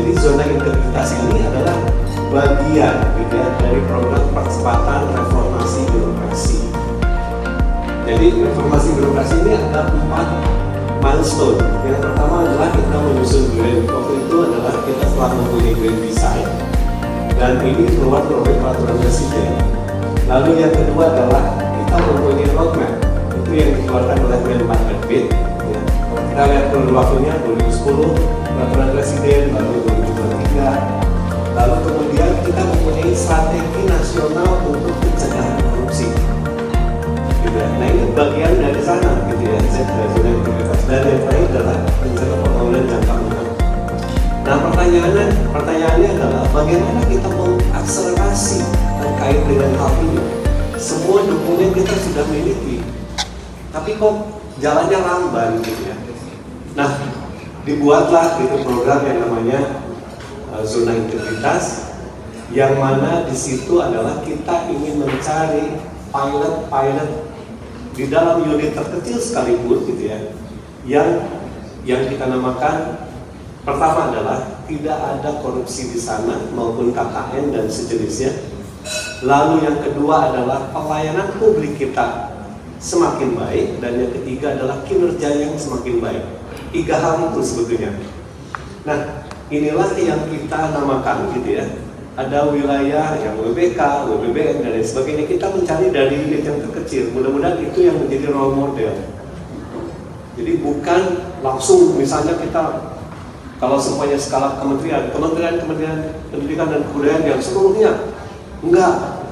Jadi zona integritas ini adalah bagian gitu ya, dari program percepatan reformasi birokrasi. Jadi reformasi birokrasi ini ada 4 milestone. Yang pertama adalah kita menyusun grand. Waktu itu adalah kita telah mempunyai grand design dan ini keluar oleh peraturan presiden. Lalu yang kedua adalah kita mempunyai roadmap. Itu yang dikeluarkan oleh Menpan RB. Ya. Kita lihat dulu waktunya 2010 peraturan presiden, lalu 2023. Lalu kemudian kita mempunyai strategi nasional untuk pencegahan korupsi. Gitu ya. Nah ini bagian dari sana, gitu ya. Zona integritas. Dan yang terakhir adalah rencana pembangunan jangka menengah. Nah pertanyaannya adalah bagaimana kita mengakselerasi terkait dengan hal ini. Semua dokumen kita sudah miliki, tapi kok jalannya lamban gitu ya. Nah dibuatlah gitu program yang namanya zona integritas, yang mana di situ adalah kita ingin mencari pilot di dalam unit terkecil sekalipun gitu ya, yang kita namakan pertama adalah tidak ada korupsi di sana maupun KKN dan sejenisnya. Lalu yang kedua adalah pelayanan publik kita semakin baik, dan yang ketiga adalah kinerja yang semakin baik. 3 hal itu sebetulnya. Nah inilah yang kita namakan gitu ya. Ada wilayah yang WBK, WBBN dan lain sebagainya. Kita mencari dari unit yang terkecil. Mudah-mudahan itu yang menjadi role model. Jadi bukan langsung misalnya kita kalau semuanya skala kementerian pendidikan dan kebudayaan yang seluruhnya enggak,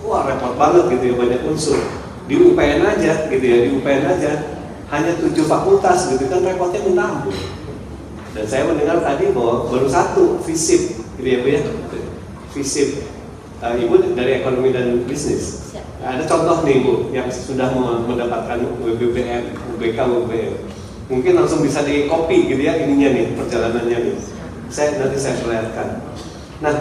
wah repot banget gitu ya, banyak unsur. Di UPN aja gitu ya, di UPN aja hanya 7 fakultas gitu kan, repotnya minta ampun. Dan saya mendengar tadi bahwa baru 1 FISIP gitu ya Bu ya, FISIP Ibu dari ekonomi dan bisnis. Ada contoh nih Bu yang sudah mendapatkan WBBM, UBK, WBM. Mungkin langsung bisa di copy gitu ya ininya nih, perjalanannya nih. Nanti saya perlihatkan. Nah,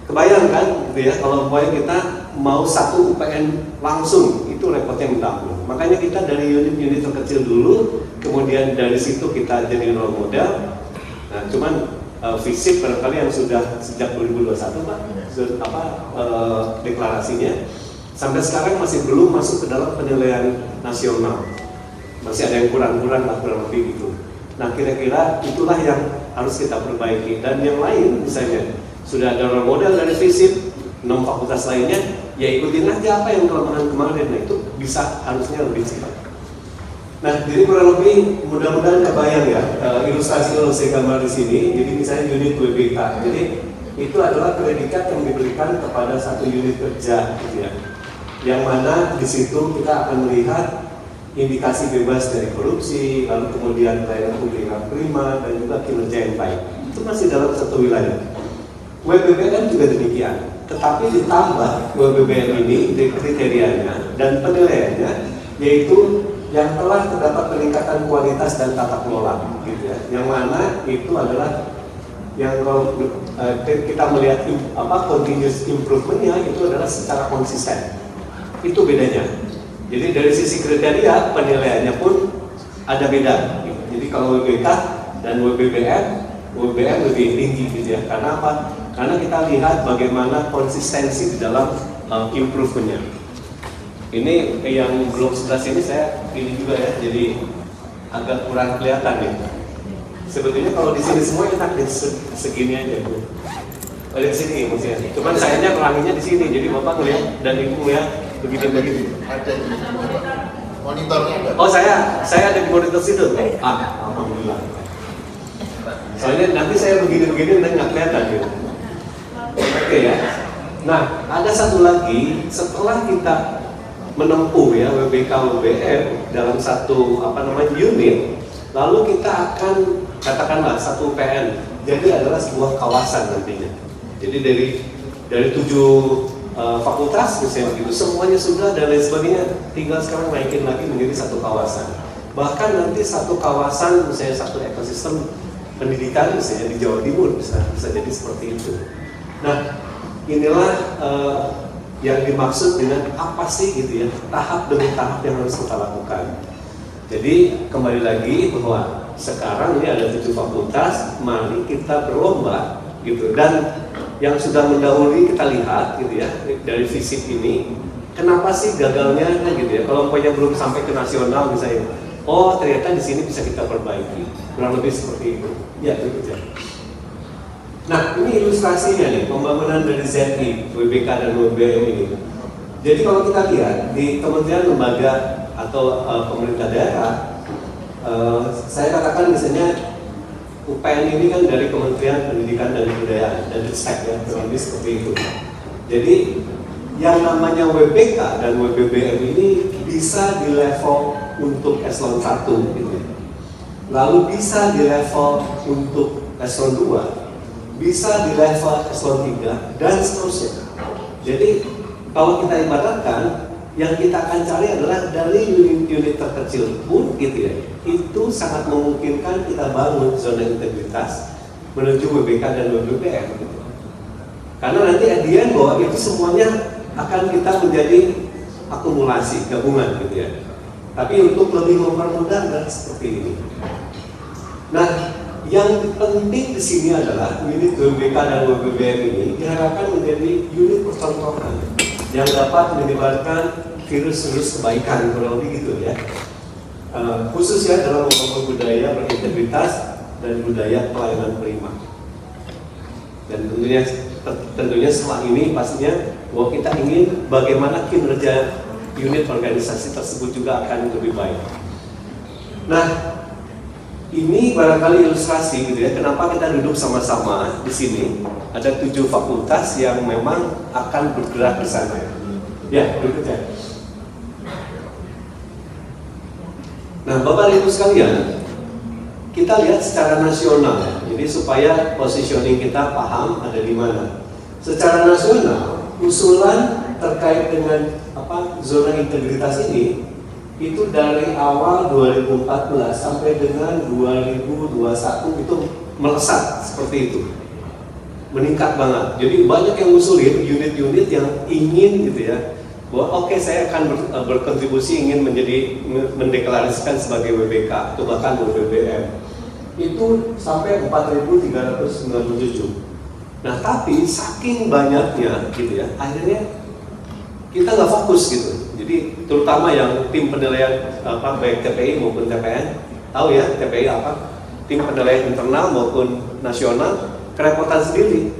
kebayang kan gitu ya, kalau kita mau 1 UPN langsung, itu repotnya minta ampun. Makanya kita dari unit-unit terkecil dulu, kemudian dari situ kita jadi role model. Nah, cuman FISIP barangkali yang sudah sejak 2021 Pak, deklarasinya sampai sekarang masih belum masuk ke dalam penilaian nasional. Masih ada yang kurang-kurang lah, kurang lebih gitu. Nah kira-kira itulah yang harus kita perbaiki. Dan yang lain misalnya sudah ada role model dari FISIP, 6 fakultas lainnya, ya ikutin aja apa yang kelemahan kemarin. Nah itu bisa harusnya lebih cepat. Nah jadi kurang lebih mudah-mudahan kebayang ya, ilustrasi kalau saya gambar di sini. Jadi misalnya unit WBK, jadi itu adalah predikat yang diberikan kepada 1 unit kerja gitu ya. Yang mana di situ kita akan melihat indikasi bebas dari korupsi, lalu kemudian pelayanan publik yang prima, dan juga kinerja yang baik. Itu masih dalam 1 wilayah. WBBN juga demikian, tetapi ditambah WBBN ini kriterianya dan penilaiannya, yaitu yang telah terdapat peningkatan kualitas dan tata kelola, gitu ya. Yang mana itu adalah yang kalau kita melihat continuous improvementnya itu adalah secara konsisten. Itu bedanya. Jadi dari sisi kriteria penilaiannya pun ada beda. Jadi kalau WBK dan WBBM lebih tinggi gitu ya. Karena apa? Karena kita lihat bagaimana konsistensi di dalam improvementnya. Ini yang blok sebelah sini saya ini juga ya. Jadi agak kurang kelihatan ya. Sebetulnya kalau di sini semua enak deh, segini aja Bu. Di sini maksudnya. Cuman sayangnya pelanginya di sini. Jadi Bapak ngelihat dan Ibu ya begitu. Ada di monitornya enggak? Oh saya ada di monitor situ. Alhamdulillah. Soalnya nanti saya begini dan nggak kelihatan gitu. Oke ya. Nah ada satu lagi, setelah kita menempuh ya WBK WBM dalam satu unit, lalu kita akan katakanlah 1 PN. Jadi adalah sebuah kawasan nantinya. Jadi dari 7 fakultas misalnya gitu, semuanya sudah dan lain sebagainya, tinggal sekarang naikin lagi menjadi 1 kawasan. Bahkan nanti 1 kawasan misalnya 1 ekosistem pendidikan misalnya di Jawa Timur bisa jadi seperti itu. Nah inilah yang dimaksud dengan apa sih gitu ya, tahap demi tahap yang harus kita lakukan. Jadi kembali lagi bahwa sekarang ini ada 7 fakultas, mari kita berlomba gitu. Dan yang sudah mendahului kita lihat gitu ya dari fisik ini, kenapa sih gagalnya gitu ya? Kalau umpamanya belum sampai ke nasional misalnya, oh ternyata di sini bisa kita perbaiki, kurang lebih seperti itu. Ya itu aja. Nah ini ilustrasinya nih pembangunan dari ZI, WBK dan WBM ini. Jadi kalau kita lihat di kementerian lembaga atau pemerintah daerah, saya katakan misalnya UPN ini kan dari Kementerian Pendidikan dan Kebudayaan dan Ristek ya, kurang lebih seperti itu. Jadi yang namanya WBK dan WBBM ini bisa di level untuk eselon 1 gitu. Lalu bisa di level untuk eselon 2, bisa di level eselon 3 dan seterusnya. Jadi kalau kita ibaratkan, yang kita akan cari adalah dari unit-unit terkecil pun gitu ya, itu sangat memungkinkan kita bangun zona integritas menuju WBK dan WBBM gitu. Karena nanti at the end bahwa itu semuanya akan kita menjadi akumulasi, gabungan gitu ya. Tapi untuk lebih mempermudah adalah seperti ini. Nah, yang penting di sini adalah unit WBK dan WBBM ini diharapkan menjadi unit percontohan yang dapat menyebarkan virus-virus kebaikan, kurang lebih gitu ya. Khususnya dalam membangun budaya berintegritas dan budaya pelayanan prima. Dan tentunya setelah ini pastinya bahwa kita ingin bagaimana kinerja unit organisasi tersebut juga akan lebih baik. Nah, ini barangkali ilustrasi gitu ya, kenapa kita duduk sama-sama di sini. Ada 7 fakultas yang memang akan bergerak di sana. Ya, berikutnya. Nah, Bapak Ibu sekalian, kita lihat secara nasional ya. Jadi supaya positioning kita paham ada di mana. Secara nasional, usulan terkait dengan zona integritas ini itu dari awal 2014 sampai dengan 2021 itu melesat seperti itu, meningkat banget. Jadi banyak yang ngusulin unit-unit yang ingin gitu ya, bahwa oke, saya akan berkontribusi ingin mendeklarasikan sebagai WBK atau bahkan WBBM. Itu sampai 4.397. Nah tapi saking banyaknya gitu ya, akhirnya kita nggak fokus gitu. Jadi terutama yang tim penilaian baik TPI maupun TPN, tahu ya TPI apa? Tim penilaian internal maupun nasional kerepotan sendiri.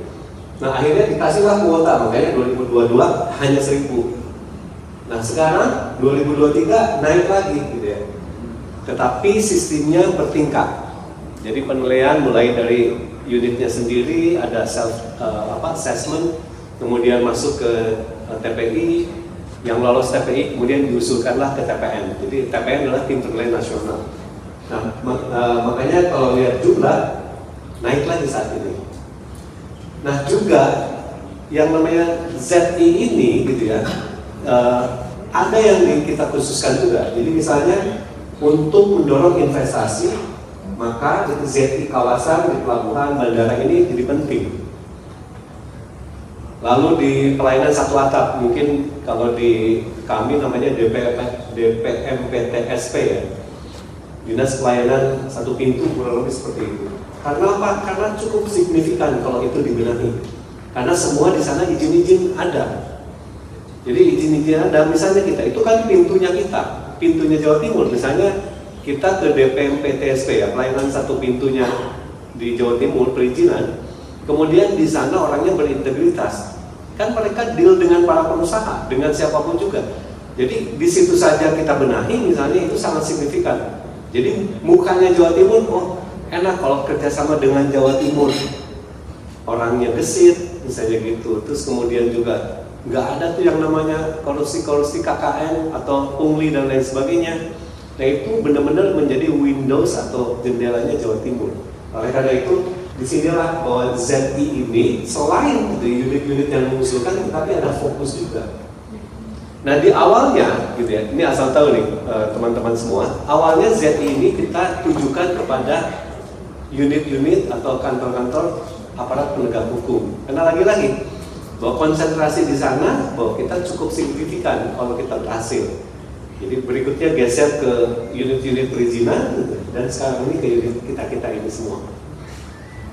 Nah akhirnya dikasihlah kuota, makanya 2022 hanya 1.000. Nah sekarang 2023 naik lagi gitu ya. Tetapi sistemnya bertingkat. Jadi penilaian mulai dari unitnya sendiri, ada assessment, kemudian masuk ke TPI, yang lolos TPI kemudian diusulkanlah ke TPN. Jadi TPN adalah tim penilaian nasional. Nah makanya kalau lihat jumlah naik lagi saat ini. Nah juga yang namanya ZI ini gitu ya, ada yang kita khususkan juga. Jadi misalnya untuk mendorong investasi, maka ZI kawasan di pelabuhan bandara ini jadi penting. Lalu di pelayanan satu atap, mungkin kalau di kami namanya DPMPTSP ya, Dinas Pelayanan Satu Pintu, kurang lebih seperti itu. Karena apa? Karena cukup signifikan kalau itu dibenahi. Karena semua di sana izin-izin ada. Jadi izin-izin ada, misalnya kita, itu kan pintunya kita, pintunya Jawa Timur, misalnya kita ke DPMPTSP ya, pelayanan satu pintunya di Jawa Timur, perizinan, kemudian di sana orangnya berintegritas, kan mereka deal dengan para pengusaha, dengan siapapun juga. Jadi di situ saja kita benahi, misalnya itu sangat signifikan. Jadi mukanya Jawa Timur, oh enak kalau kerjasama dengan Jawa Timur, orangnya gesit, misalnya gitu. Terus kemudian juga nggak ada tuh yang namanya korupsi KKN atau pungli dan lain sebagainya. Nah itu benar-benar menjadi Windows atau jendelanya Jawa Timur. Oleh karena itu disinilah bahwa ZI ini selain unit-unit yang mengusulkan, tapi ada fokus juga. Nah di awalnya gitu ya, ini asal tahu nih teman-teman semua, awalnya ZI ini kita tujukan kepada unit-unit atau kantor-kantor aparat penegak hukum. Karena lagi-lagi bahwa konsentrasi di sana bahwa kita cukup signifikan kalau kita berhasil. Jadi berikutnya geser ke unit-unit perizinan gitu. Dan sekarang ini ke unit kita ini semua.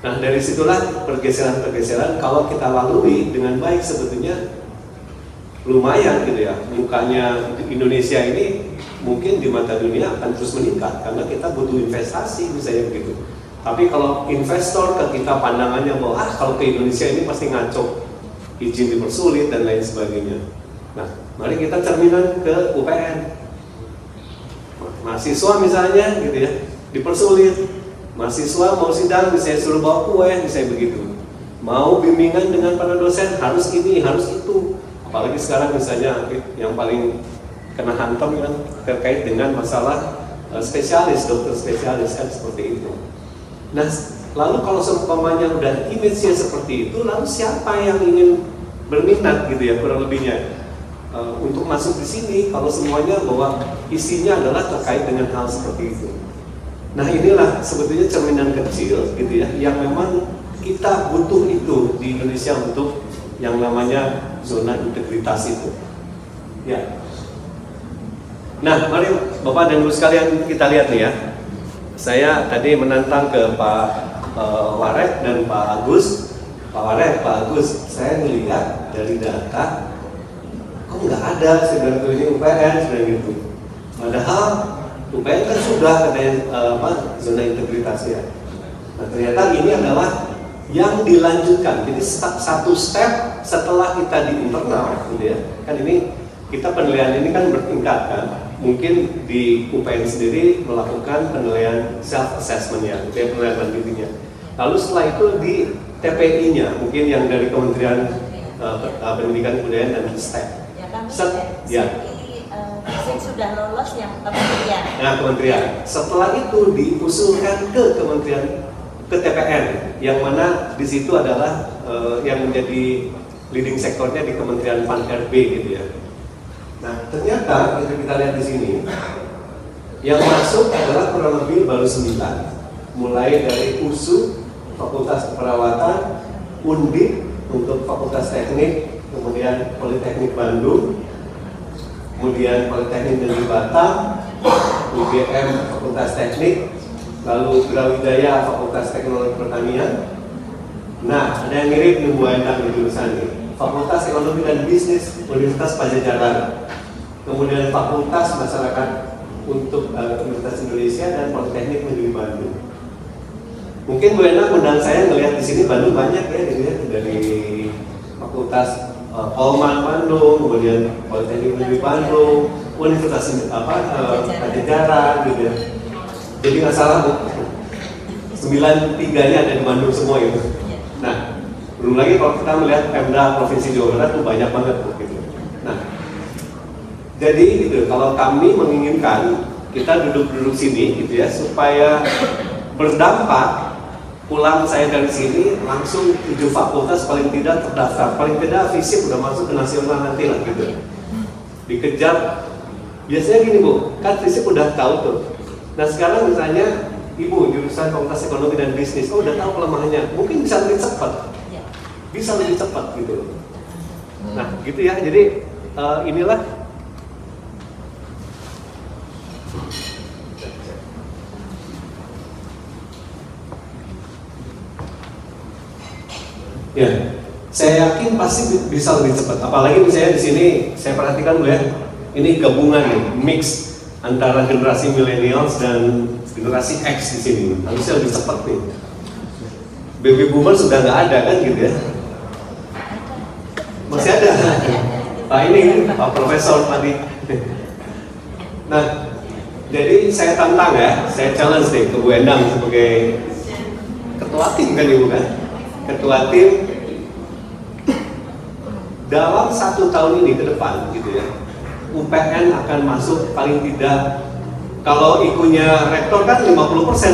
Nah dari situlah pergeseran-pergeseran kalau kita lalui dengan baik sebetulnya lumayan gitu ya. Mukanya Indonesia ini mungkin di mata dunia akan terus meningkat karena kita butuh investasi misalnya begitu. Tapi kalau investor ke kita pandangannya bahwa kalau ke Indonesia ini pasti ngaco, izin dipersulit dan lain sebagainya. Nah, mari kita cerminan ke UPN. Mahasiswa misalnya gitu ya, dipersulit. Mahasiswa mau sidang bisa suruh bawa kue, misalnya begitu. Mau bimbingan dengan para dosen harus ini, harus itu. Apalagi sekarang misalnya yang paling kena hantam kan terkait dengan masalah spesialis, dokter spesialis kan seperti itu. Nah, lalu kalau seumpamanya udah image-nya seperti itu, lalu siapa yang ingin berminat gitu ya kurang lebihnya untuk masuk di sini kalau semuanya bahwa isinya adalah terkait dengan hal seperti itu. Nah inilah sebetulnya cerminan kecil gitu ya yang memang kita butuh itu di Indonesia untuk yang namanya zona integritas itu. Ya. Nah, mari Bapak dan Ibu sekalian kita lihat nih ya. Saya tadi menantang ke Pak Warek dan Pak Agus. Pak Warek, Pak Agus, saya melihat dari data, kok nggak ada sebenarnya ini UPN sudah gitu. Padahal UPN kan sudah katanya zona integritas ya. Nah ternyata ini adalah yang dilanjutkan. Jadi satu step setelah kita di internal, gitu ya. Kan ini kita penilaian ini kan bertingkat kan. Mungkin di UPN sendiri melakukan penilaian self assessment ya, penilaian mandirinya. Lalu setelah itu di TPI-nya, mungkin yang dari Kementerian Pendidikan Kebudayaan dan Ristek. Ya kami sudah lolos yang kementerian. Nah kementerian. Setelah itu diusulkan ke Kementerian ke TPN, yang mana di situ adalah yang menjadi leading sektornya di Kementerian Pan-RB gitu ya. Nah ternyata yang kita lihat di sini yang masuk adalah kurang lebih baru 9, mulai dari USU, Fakultas Keperawatan, Undip untuk Fakultas Teknik, kemudian Politeknik Bandung, kemudian Politeknik Negeri Batam, UGM Fakultas Teknik, lalu Brawijaya Fakultas Teknologi Pertanian. Nah, ada yang mirip nih Bu Endang di jurusan ini. Fakultas Ekonomi dan Bisnis Universitas Pajajaran, kemudian Fakultas Masyarakat untuk Universitas Indonesia dan Politeknik Negeri Bandung. Mungkin Bu Endang undang saya ngelihat di sini Bandung banyak ya, gitu ya, dari Fakultas Polman Bandung, kemudian Politeknik Negeri Bandung, Universitas Pajajaran, gitu ya. Jadi nggak salah Bu, 93-nya ada di Bandung semua itu. Nah, belum lagi kalau kita melihat Pemda Provinsi Jawa Barat tuh banyak banget gitu. Nah, jadi gitu, kalau kami menginginkan kita duduk-duduk sini gitu ya, supaya berdampak. Pulang saya dari sini langsung 7 fakultas paling tidak terdaftar, paling tidak FISIP udah masuk ke nasional nanti lah gitu. Dikejar, biasanya gini Bu, kan FISIP udah tahu tuh. Nah sekarang misalnya Ibu jurusan Fakultas Ekonomi dan Bisnis, udah tahu kelemahannya, mungkin bisa lebih cepat, bisa lebih cepat gitu. Nah gitu ya, jadi inilah. Ya, saya yakin pasti bisa lebih cepat. Apalagi misalnya di sini saya perhatikan Bu ya, ini gabungan nih, mix antara generasi millennials dan generasi X di sini. Harusnya lebih cepat nih. Baby boomer sudah nggak ada kan gitu ya? Masih ada. Pak ini Pak Profesor tadi. Nah, jadi saya tantang ya, saya challenge nih ke Bu Endang sebagai ketua tim kan Ibu kan? Ketua tim dalam 1 tahun ini ke depan gitu ya, UPN akan masuk paling tidak, kalau ikunya rektor kan 50%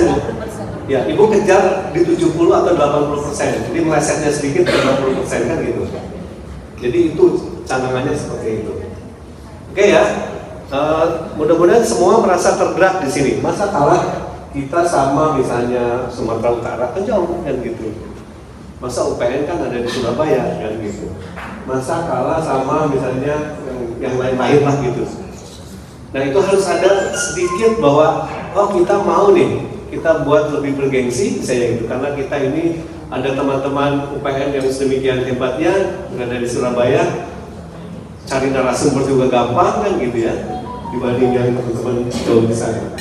Bu ya, Ibu kejar di 70 atau 80%, jadi melesetnya sedikit 50% kan gitu. Jadi itu canangannya seperti itu. Oke ya, mudah-mudahan semua merasa tergerak di sini. Masa kalah kita sama misalnya Sumatera Utara kan jauh kan gitu. Masa UPN kan ada di Surabaya kan gitu. Masa kalah sama misalnya yang lain-lain lah gitu. Nah itu harus ada sedikit bahwa oh kita mau nih, kita buat lebih bergengsi misalnya gitu, karena kita ini ada teman-teman UPN yang sedemikian hebatnya berada di Surabaya, cari narasumber juga gampang kan gitu ya, dibanding yang teman-teman jauh di sana.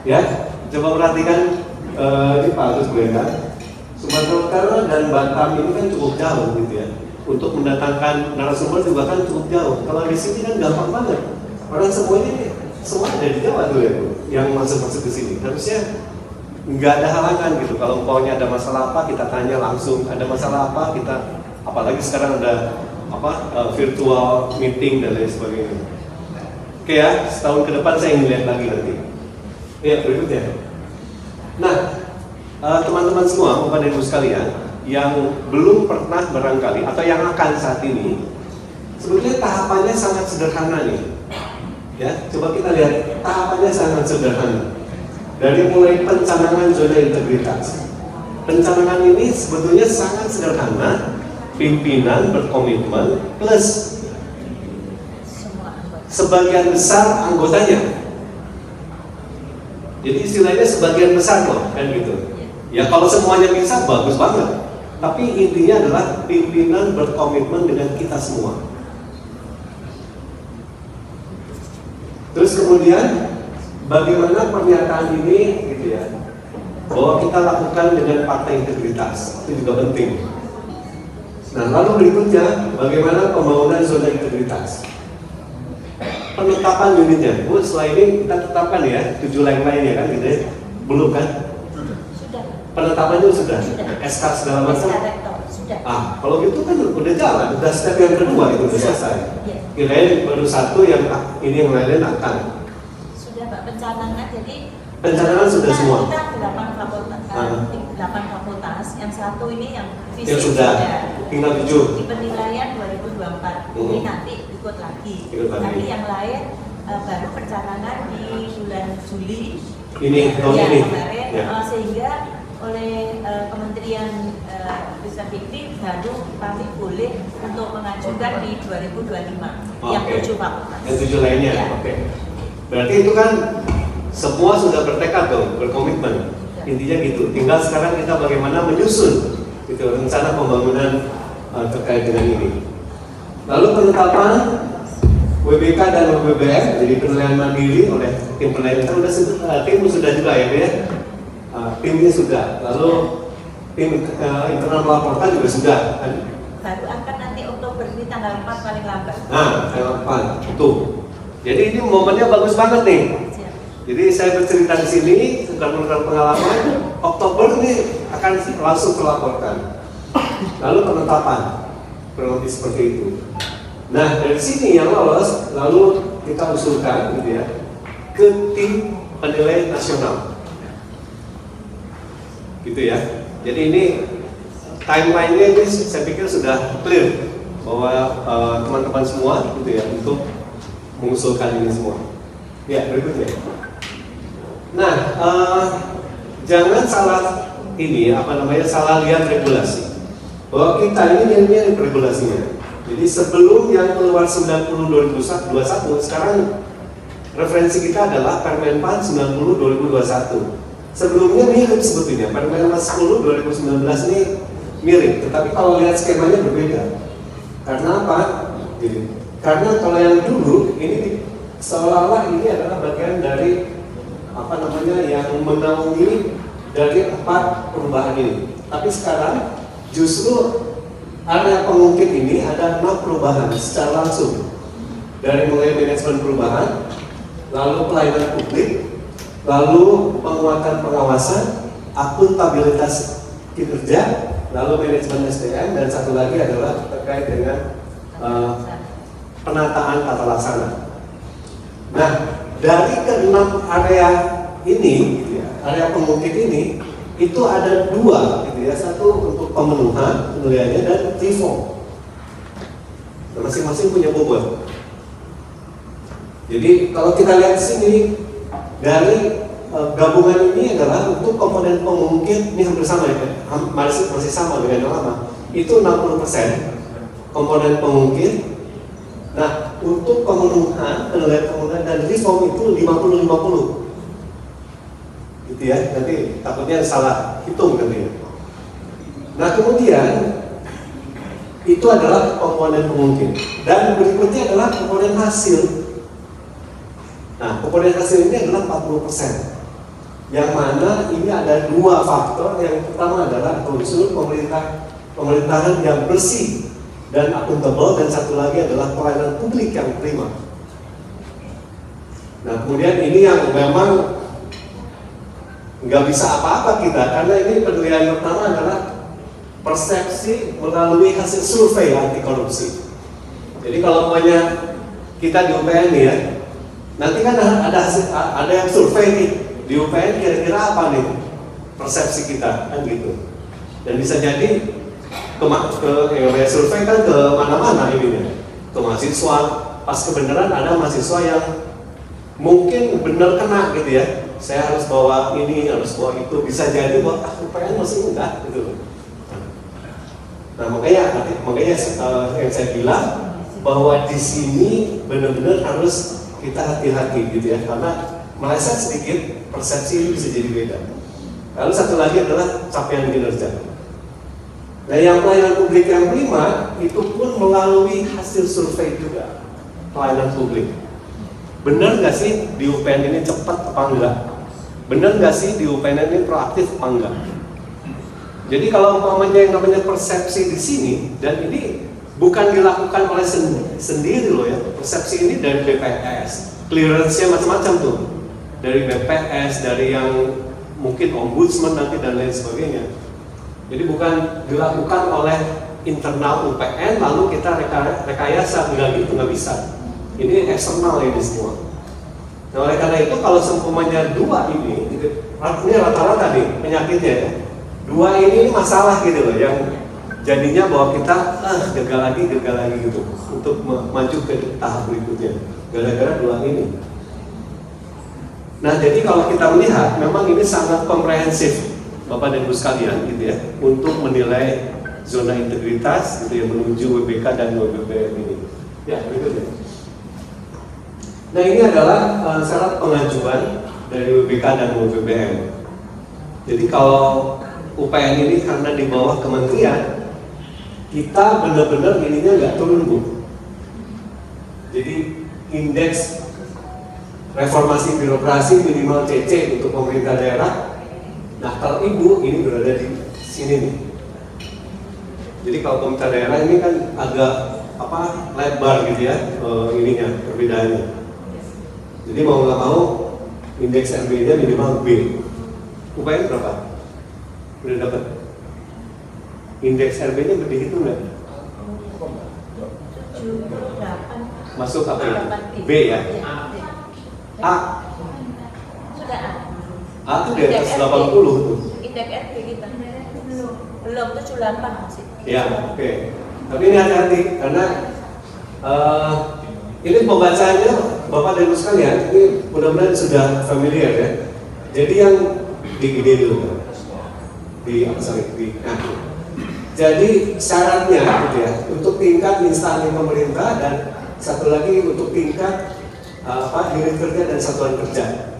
Ya, coba perhatikan ini Pak Agus Brenda, Sumatera Utara dan Batam ini kan cukup jauh gitu ya. Untuk mendatangkan narasumber juga kan cukup jauh. Kalau di sini kan gampang banget. Orang semuanya semua ada di Jawa tuh ya, yang masuk ke sini. Harusnya nggak ada halangan gitu. Kalau umpamanya ada masalah apa kita tanya langsung. Ada masalah apa kita, apalagi sekarang ada virtual meeting dan lain sebagainya. Oke ya, setahun ke depan saya ingin lihat lagi nanti. Ya berikutnya. Nah, teman-teman semua, Bapak dan Ibu sekalian, yang belum pernah barangkali atau yang akan saat ini, sebetulnya tahapannya sangat sederhana nih. Ya, coba kita lihat tahapannya sangat sederhana. Dari mulai pencanangan zona integritas. Pencanangan ini sebetulnya sangat sederhana. Pimpinan berkomitmen plus Semua anggota. sebagian besar anggotanya. Jadi istilahnya sebagian besar loh, kan gitu. Ya kalau semuanya bisa bagus banget. Tapi intinya adalah pimpinan berkomitmen dengan kita semua. Terus kemudian bagaimana pernyataan ini gitu ya, bahwa kita lakukan dengan partai integritas, itu juga penting. Nah lalu berikutnya bagaimana pembangunan zona integritas, penetapan unitnya. Bu setelah ini kita tetapkan ya 7 lain-lainnya kan gitu ya, belum kan? Sudah. Penetapannya sudah, Sudah. SK segala macam. SK rektor sudah. Kalau gitu kan udah jalan, udah step yang kedua itu udah selesai. Iya. Kirain baru satu yang ini yang lain akan. Sudah Pak, pencanangan jadi Pencanangan sudah semua. Kita 8 fakultas, Ah. 8 fakultas, yang satu ini yang fisik Yang sudah, tinggal 7. Di penilaian 2024, ini nanti ikut lagi. Ikut lagi. Tapi yang lain baru pencanangan di bulan Juli. Ini tahun Ya, ini. kemarin, Ya. sehingga oleh Kementerian Ristek baru kami boleh untuk mengajukan di 2025 yang Oke. 7 fakultas. Yang 7 lainnya. Ya. Oke. Berarti itu kan semua sudah bertekad dong, berkomitmen. Intinya gitu. Tinggal sekarang kita bagaimana menyusun gitu rencana pembangunan terkait dengan ini. Lalu penetapan WBK dan WBBM jadi penilaian mandiri oleh tim penilaian kita tim sudah juga ya, Bu, ya. Timnya sudah. Lalu tim internal melaporkan juga sudah. Baru akan nanti Oktober ini tanggal 4 paling lambat. Nah, tanggal 4 tuh. Jadi ini momennya bagus banget nih. Siap. Jadi saya bercerita di sini tentang pengalaman. Oktober ini akan langsung terlaporkan. Lalu penetapan, kurang lebih seperti itu. Nah dari sini yang lolos, lalu kita usulkan gitu ya ke tim penilai nasional, gitu ya. Jadi ini timeline-nya ini saya pikir sudah clear bahwa teman-teman semua gitu ya untuk mengusulkan ini semua. Ya berikutnya. Nah jangan salah ini salah lihat regulasi. Bahwa kita ini nilainya regulasinya. Jadi sebelum yang keluar 90/2021, sekarang referensi kita adalah Permenpan 90/2021. Sebelumnya mirip sebetulnya, Permenpan 10/2019 ini mirip, tetapi kalau lihat skemanya berbeda. Karena apa? Jadi, karena kalau yang dulu ini seolah-olah ini adalah bagian dari yang menaungi dari 4 perubahan ini. Tapi sekarang justru area pengungkit ini ada 6 perubahan secara langsung. Dari mulai manajemen perubahan, lalu pelayanan publik, lalu penguatan pengawasan, akuntabilitas kinerja, lalu manajemen SDM, dan satu lagi adalah terkait dengan penataan tata laksana. Nah, dari ke-6 area ini, area pengungkit ini, itu ada 2, gitu ya. Satu untuk pemenuhan penilaiannya dan reform. Masing-masing punya bobot. Jadi kalau kita lihat di sini dari gabungan ini adalah untuk komponen pengungkit ini hampir sama ya, masih sama dengan yang lama. Itu 60% komponen pengungkit. Nah, untuk pemenuhan, penilaian pemenuhan dan reform itu 50-50. Gitu ya, nanti takutnya salah hitung nanti. Nah kemudian itu adalah komponen pemungkin dan berikutnya adalah komponen hasil. Nah komponen hasil ini adalah 40%. Yang mana ini ada dua faktor. Yang pertama adalah unsur pemerintahan yang bersih dan akuntabel, dan satu lagi adalah pelayanan publik yang prima. Nah kemudian ini yang memang nggak bisa apa-apa kita, karena ini penilaian pertama adalah persepsi melalui hasil survei anti korupsi. Jadi kalau umpamanya kita di UPN ya, nanti kan ada yang survei nih di UPN, kira-kira apa nih persepsi kita kan gitu. Dan bisa jadi yang survei kan ke mana-mana ini, ke mahasiswa. Pas kebenaran ada mahasiswa yang mungkin benar kena gitu ya. Saya harus bawa ini, harus bawa itu. Bisa jadi bahwa UPN masih enggak gitu. Nah makanya yang saya bilang bahwa di sini benar-benar harus kita hati-hati gitu ya, karena meleset sedikit persepsi ini bisa jadi beda. Lalu satu lagi adalah capaian kinerja. Nah yang pelayanan publik yang prima itu pun melalui hasil survei juga, pelayanan publik. Benar nggak sih di UPN ini cepat apa enggak? Benar nggak sih di UPN ini proaktif apa enggak? Jadi kalau umpamanya yang namanya persepsi di sini, dan ini bukan dilakukan oleh sendiri loh ya, persepsi ini dari BPS, clearance-nya macam-macam tuh, dari BPS, dari yang mungkin ombudsman nanti dan lain sebagainya. Jadi bukan dilakukan oleh internal UPN lalu kita rekayasa, nggak bisa. Ini eksternal ini semua. Nah oleh karena itu kalau seumpamanya dua ini, artinya rata-rata nih penyakitnya ya, dua ini masalah gitu loh, yang jadinya bahwa kita gagal lagi gitu untuk maju ke tahap berikutnya gara-gara dua ini. Nah jadi kalau kita melihat memang ini sangat komprehensif Bapak dan Ibu sekalian gitu ya, untuk menilai zona integritas gitu ya menuju WBK dan WBBM ini. Ya berikutnya. Nah ini adalah syarat pengajuan dari WBK dan WBBM. Jadi kalau UPN ini karena di bawah kementerian, kita benar-benar ininya nggak turun Bu. Jadi indeks reformasi birokrasi minimal CC untuk pemerintah daerah. Nah kalau Ibu ini berada di sini nih. Jadi kalau pemerintah daerah ini kan agak lebar gitu ya ininya perbedaannya. Jadi mau nggak mau indeks RB-nya minimal B. UPN berapa? Udah dapat? Indeks RB-nya dihitung nggak? 78. Masuk apa itu? B ya? A? Sudah A. A itu di atas 80 tuh. Indeks RB kita belum 78 masih. Ya, oke. Tapi ini hati-hati karena ini pembacaannya Bapak dan Ibu sekalian, ini mudah-mudahan sudah familiar ya. Jadi yang di dulu, jadi syaratnya gitu ya, untuk tingkat instansi pemerintah dan satu lagi untuk tingkat unit kerja dan satuan kerja.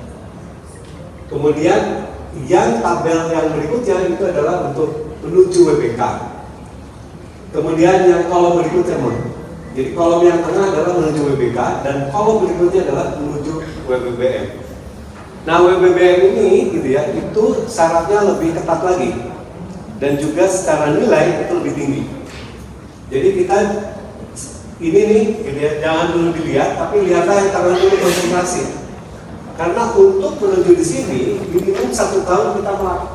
Kemudian yang tabel yang berikutnya itu adalah untuk menuju WBK. Kemudian yang kolom berikutnya jadi kolom yang tengah adalah menuju WBK dan kolom berikutnya adalah menuju WBBM. Nah WBBM ini gitu ya, itu syaratnya lebih ketat lagi dan juga secara nilai itu lebih tinggi. Jadi kita ini nih gitu ya, jangan dulu dilihat, tapi lihatlah yang tengah dulu konsentrasi. Karena untuk menuju di sini minimum 1 tahun kita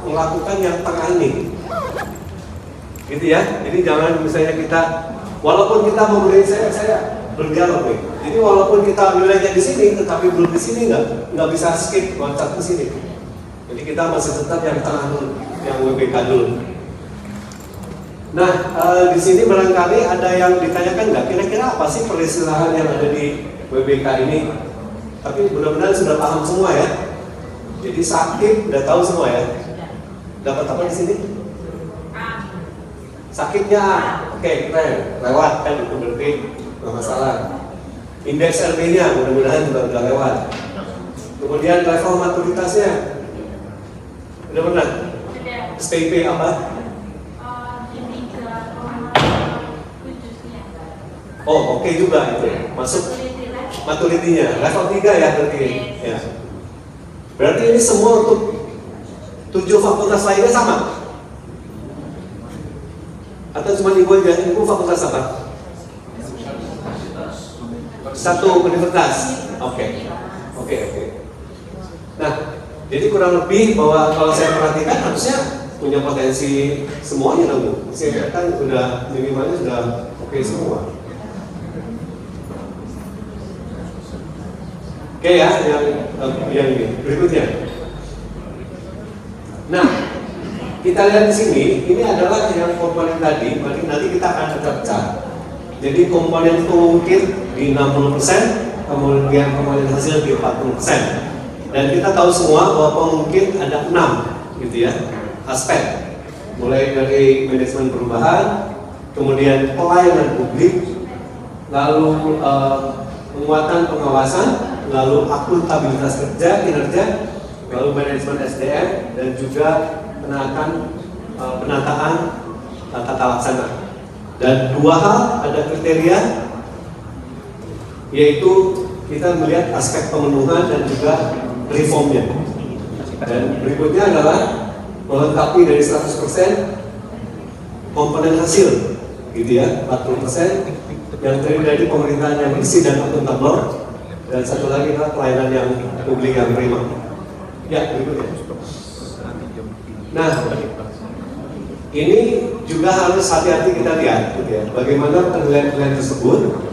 melakukan yang tengah ini, gitu ya. Jadi jangan misalnya kita walaupun kita membeli saya berdialog nih. Jadi walaupun kita nilainya di sini, tetapi belum di sini nggak bisa skip loncat ke sini. Jadi kita masih tetap yang tengah dulu, yang WBK dulu. Nah di sini barangkali ada yang ditanyakan nggak? Kira-kira apa sih peristilahan yang ada di WBK ini? Tapi mudah-mudahan sudah paham semua ya. Jadi sakit udah tahu semua ya. Dapat apa di sini? Sakitnya, oke keren, lewat kan itu berarti nggak masalah. Indeks RB-nya mudah-mudahan juga udah lewat. Kemudian level maturitasnya udah pernah? SPP apa? Oh, oke juga itu masuk maturity-nya level 3 ya berarti. Ya. Berarti ini semua untuk 7 fakultas lainnya sama? Atau cuma ibu aja? Ibu fakultas apa? Satu universitas. Oke. Nah, jadi kurang lebih bahwa kalau saya perhatikan harusnya punya potensi semuanya dong Bu. Saya kan udah minimalnya sudah oke semua. Oke ya, yang ini berikutnya. Nah, kita lihat di sini, ini adalah yang komponen tadi. Nanti kita akan pecah. Jadi komponen itu mungkin di 60%, kemudian komponen hasil di 40%. Dan kita tahu semua bahwa pemungkin ada 6 gitu ya aspek, mulai dari manajemen perubahan, kemudian pelayanan publik, lalu penguatan pengawasan, lalu akuntabilitas kerja kinerja, lalu manajemen SDM, dan juga penataan tata laksana. Dan 2 hal ada kriteria, yaitu kita melihat aspek pemenuhan dan juga reformnya. Dan berikutnya adalah melengkapi dari 100% komponen hasil, gitu ya, 40% yang terdiri dari pemerintahan yang bersih dan akuntabel, dan satu lagi adalah pelayanan yang publik yang prima. Ya, berikutnya. Nah, ini juga harus hati-hati kita lihat, gitu ya, bagaimana penilaian-penilaian tersebut.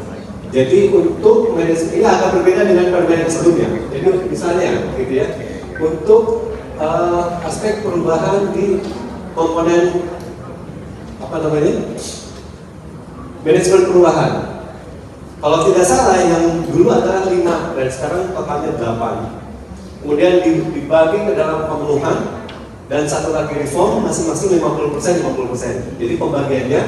Jadi untuk manajemen ini agak berbeda dengan penilaian sebelumnya. Jadi misalnya, gitu ya, untuk aspek perubahan di komponen manajemen perubahan. Kalau tidak salah yang dulu adalah 5 dan sekarang totalnya 8. Kemudian dibagi ke dalam pemenuhan dan satu lagi reform, masing-masing 50%. Jadi pembagiannya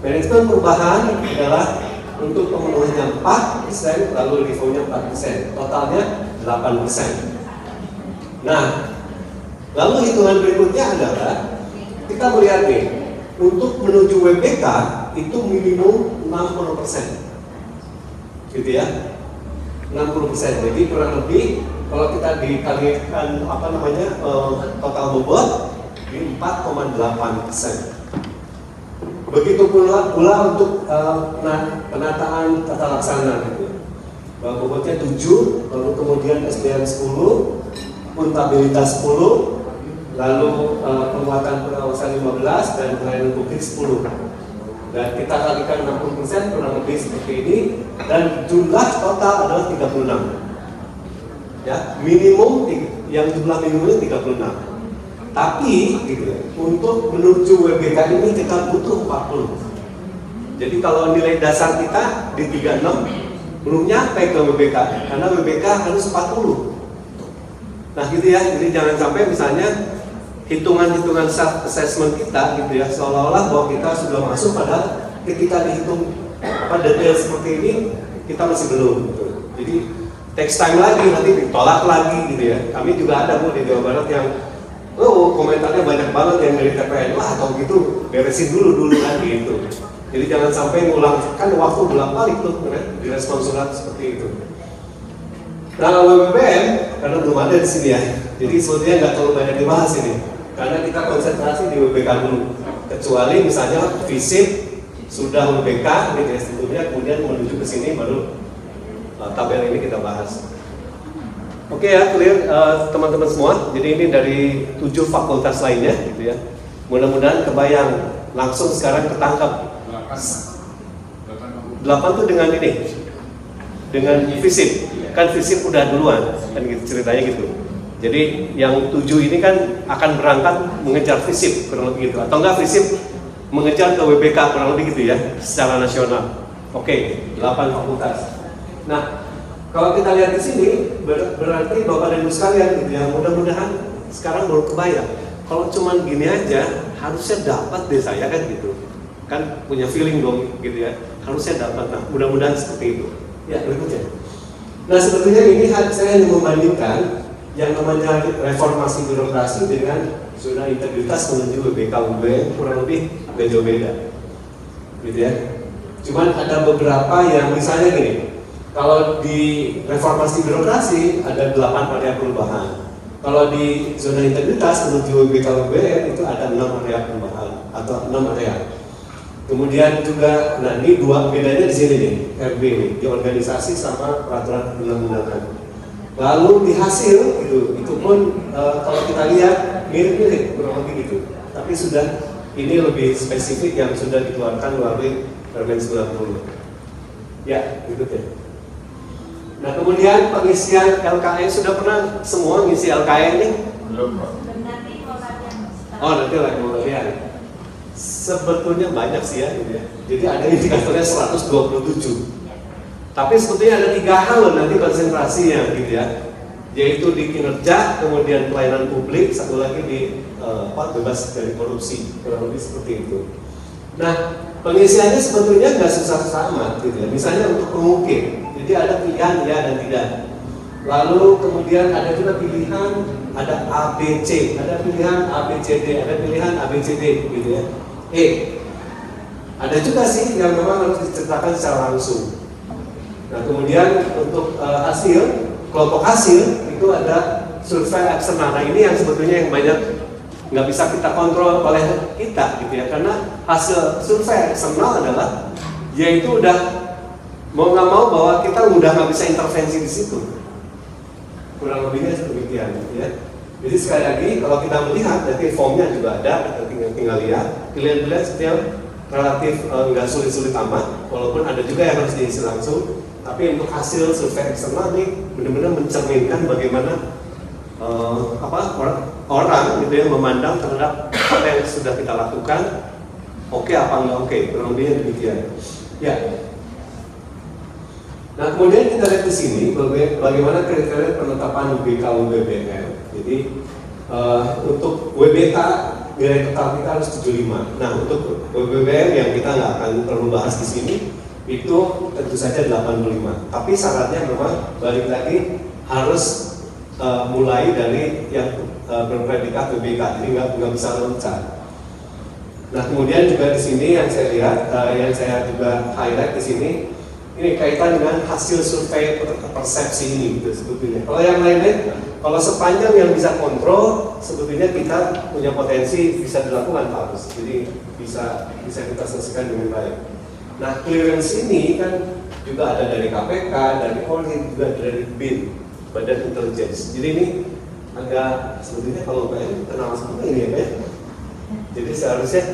manajemen perubahan adalah untuk pemenuhannya 4%, lalu reformnya 4%, totalnya 8%. Nah, lalu hitungan berikutnya adalah kita melihat nih, untuk menuju WBK itu minimum 60%, gitu ya, 60%. Jadi kurang lebih kalau kita dikalikan total bobot di 4,8%. Begitu pula untuk penataan tata laksana, gitu. Bobotnya 7, lalu kemudian SDM 10, akuntabilitas 10, lalu penguatan pengawasan 15, dan pelayanan publik 10. Dan kita kalikan 60% kurang lebih seperti ini, dan jumlah total adalah 36. Ya, minimum yang jumlah minimumnya 36. Tapi gitu, untuk menuju WBK ini kita butuh 40. Jadi kalau nilai dasar kita di 36 belum nyampe ke WBK, karena WBK harus 40. Nah gitu ya, jadi jangan sampai misalnya hitungan-hitungan self assessment kita gitu ya, seolah-olah bahwa kita sudah masuk, padahal ketika dihitung detail seperti ini kita masih belum gitu. Jadi text time lagi, nanti ditolak lagi gitu ya. Kami juga ada Bu di Jawa Barat yang komentarnya banyak banget yang dari TPN, atau gitu beresin dulu kan gitu. Jadi jangan sampai ngulang, kan waktu bolak-balik tuh kan, di respon surat seperti itu. Nah, WBBM karena belum ada di sini ya, jadi sebetulnya nggak terlalu banyak dibahas ini, karena kita konsentrasi di WBK dulu. Kecuali misalnya FISIP sudah WBK gitu ya sebetulnya, kemudian menuju ke sini baru tabel ini kita bahas. Oke ya, clear teman-teman semua. Jadi ini dari 7 fakultas lainnya gitu ya. Mudah-mudahan kebayang, langsung sekarang ketangkap. 8 tuh dengan ini, dengan FISIP. Kan FISIP udah duluan, kan gitu ceritanya gitu. Jadi yang 7 ini kan akan berangkat mengejar FISIP kurang lebih gitu. Atau enggak FISIP mengejar ke WBK kurang lebih gitu ya, secara nasional. Oke, 8 fakultas. Nah, kalau kita lihat di sini, berarti Bapak dan Ibu sekalian gitu ya, mudah-mudahan sekarang baru kebayang. Kalau cuman gini aja, harusnya dapat deh saya kan gitu. Kan punya feeling dong gitu ya, harusnya dapat. Nah, mudah-mudahan seperti itu. Ya, berikutnya. Nah, sebetulnya ini saya hanya membandingkan yang namanya reformasi birokrasi dengan zona integritas menuju WBK UBM kurang lebih agak jauh beda, gitu ya. Cuman ada beberapa yang misalnya gini, kalau di reformasi birokrasi ada 8 area perubahan. Kalau di zona integritas menuju WBK UBM itu ada 6 area perubahan atau 6 area. Kemudian juga, nah ini dua bedanya di sini nih, RB nih, di organisasi sama peraturan perundang-undangan. Lalu di hasil itu pun kalau kita lihat mirip-mirip kurang lebih gitu. Tapi sudah ini lebih spesifik yang sudah dikeluarkan melalui Permen 90. Ya, berikutnya. Nah kemudian pengisian LKN sudah pernah semua ngisi LKN nih? Belum, Pak. Nanti mau latihan. Oh nanti lagi mau latihan. Sebetulnya banyak sih ya, gitu ya. Jadi ada indikatornya 127. Tapi sebetulnya ada 3 hal loh nanti konsentrasinya gitu ya. Yaitu di kinerja, kemudian pelayanan publik, satu lagi di bebas dari korupsi, kurang lebih seperti itu. Nah pengisiannya sebetulnya nggak susah-susah amat gitu ya. Misalnya untuk pemungkin, jadi ada pilihan ya dan tidak. Lalu kemudian ada juga pilihan, ada ABC, ada pilihan ABCD, ada pilihan ABCD gitu ya. Ada juga sih yang memang harus diceritakan secara langsung. Nah kemudian untuk hasil, kelompok hasil itu ada survei eksternal. Nah ini yang sebetulnya yang banyak nggak bisa kita kontrol oleh kita gitu ya, karena hasil survei eksternal adalah yaitu udah mau nggak mau bahwa kita udah nggak bisa intervensi di situ. Kurang lebihnya demikian gitu ya. Jadi sekali lagi kalau kita melihat nanti formnya juga ada, kita tinggal lihat, pilihan-pilihan setiap relatif nggak sulit-sulit amat, walaupun ada juga yang harus diisi langsung. Tapi untuk hasil survei eksternal ini benar-benar mencerminkan bagaimana orang gitu ya memandang terhadap apa yang sudah kita lakukan, oke apa enggak oke, kurang lebihnya demikian. Ya. Nah kemudian kita lihat di sini bagaimana kriteria penetapan WBK UBM. Jadi untuk WBK nilai total kita harus 75. Nah untuk WBM yang kita nggak akan terlalu bahas di sini itu tentu saja 85. Tapi syaratnya memang balik lagi harus mulai dari yang berpredikat WBK, jadi nggak bisa loncat. Nah kemudian juga di sini yang saya lihat, yang saya juga highlight di sini, ini kaitan dengan hasil survei persepsi ini gitu sebetulnya. Kalau yang lainnya, kalau sepanjang yang bisa kontrol, sebetulnya kita punya potensi bisa dilakukan harus, jadi bisa kita selesaikan dengan baik. Nah clearance ini kan juga ada dari KPK, dari Polri, juga dari BIN, Badan Intelligence. Jadi ini agak sebetulnya kalau BN kenal semua ini ya Pak. Jadi seharusnya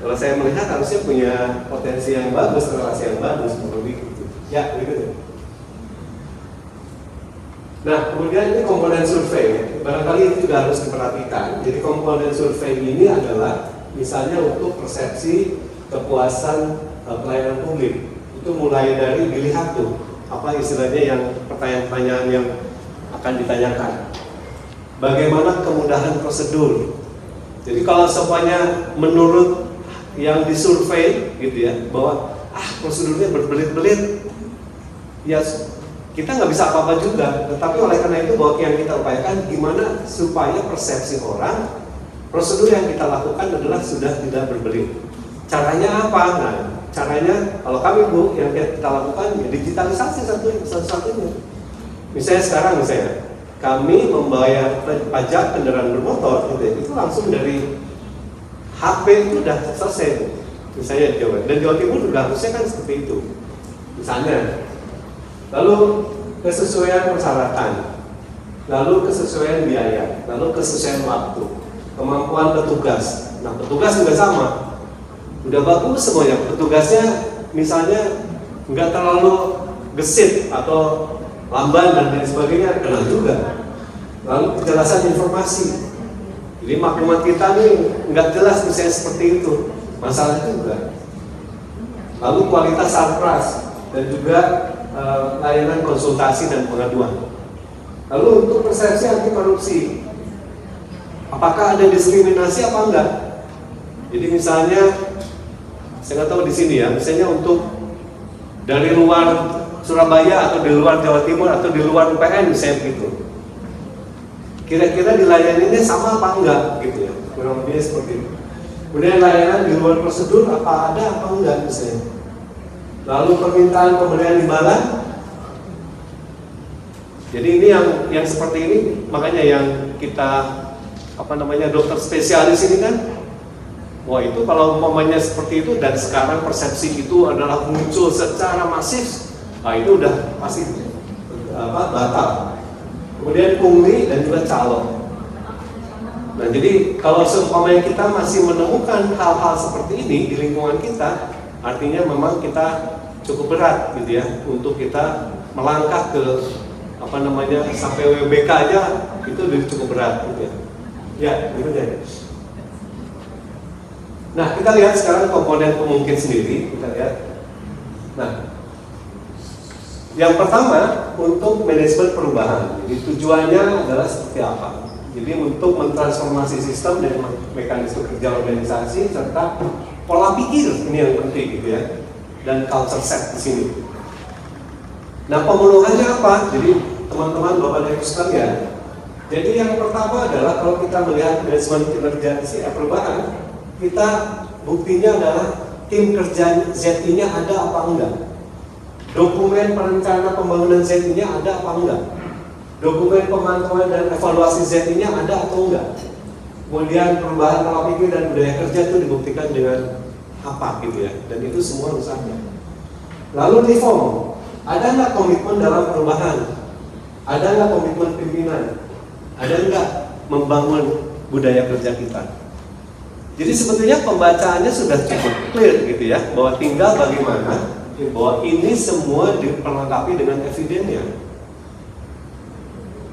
kalau saya melihat harusnya punya potensi yang bagus, relasi yang bagus, lebih gitu. Ya berikutnya. Nah kemudian ini komponen survei, barangkali itu juga harus diperhatikan. Jadi komponen survei ini adalah misalnya untuk persepsi kepuasan pelayanan publik. Itu mulai dari dilihat tuh apa istilahnya yang pertanyaan-pertanyaan yang akan ditanyakan. Bagaimana kemudahan prosedur? Jadi kalau semuanya menurut yang disurvei gitu ya, bahwa prosedurnya berbelit-belit, ya kita nggak bisa apa-apa juga. Tetapi oleh karena itu bahwa yang kita upayakan gimana supaya persepsi orang prosedur yang kita lakukan adalah sudah tidak berbelit. Caranya apa? Nah, caranya kalau kami Bu yang kita lakukan ya digitalisasi satu-satunya. Misalnya sekarang kami membayar pajak kendaraan bermotor gitu ya, itu langsung dari HP itu udah selesai. Misalnya di Jawa dan Jawa Timur juga harusnya kan seperti itu. Misalnya, lalu kesesuaian persyaratan, lalu kesesuaian biaya, lalu kesesuaian waktu, kemampuan petugas. Nah petugas juga sama. Udah bagus semuanya, petugasnya misalnya nggak terlalu gesit atau lamban dan lain sebagainya, kena juga. Lalu kejelasan informasi, jadi maklumat kita nih nggak jelas misalnya seperti itu, masalah juga. Lalu kualitas sarpras dan juga layanan konsultasi dan pengaduan. Lalu untuk persepsi anti korupsi, apakah ada diskriminasi apa enggak? Jadi misalnya saya nggak tahu di sini ya, misalnya untuk dari luar Surabaya atau di luar Jawa Timur atau di luar UPN misalnya begitu. Kira-kira dilayaninya sama apa enggak gitu ya, kurang lebih seperti itu. Kemudian layanan di luar prosedur apa ada apa enggak misalnya. Lalu permintaan pemberian imbalan. Jadi ini yang seperti ini, makanya yang kita dokter spesialis ini kan, wah itu kalau umpamanya seperti itu dan sekarang persepsi itu adalah muncul secara masif, nah itu udah pasti batal. Kemudian pungli dan juga calon. Nah jadi kalau seumpamanya kita masih menemukan hal-hal seperti ini di lingkungan kita, artinya memang kita cukup berat gitu ya untuk kita melangkah ke sampai WBK aja itu udah cukup berat gitu ya. Ya, gitu ya. Nah kita lihat sekarang komponen pemungkit sendiri, kita lihat. Nah yang pertama untuk manajemen perubahan, jadi tujuannya adalah seperti apa? Jadi untuk mentransformasi sistem dan mekanisme kerja organisasi serta pola pikir, ini yang penting gitu ya, dan culture set di sini. Nah pemenuhannya apa? Jadi teman-teman bapak dan ibu sekalian, jadi yang pertama adalah kalau kita melihat manajemen kinerja perubahan, kita buktinya adalah tim kerja ZI-nya ada apa enggak? Dokumen perencana pembangunan ZI-nya ada apa enggak? Dokumen pemantauan dan evaluasi ZI-nya ada atau enggak? Kemudian perubahan pola pikir dan budaya kerja itu dibuktikan dengan apa gitu ya? Dan itu semua harus ada. Lalu reform, ada enggak komitmen dalam perubahan? Ada enggak komitmen pimpinan? Ada enggak membangun budaya kerja kita? Jadi sebetulnya pembacaannya sudah cukup clear gitu ya, bahwa tinggal bagaimana bahwa ini semua diperlengkapi dengan evidennya.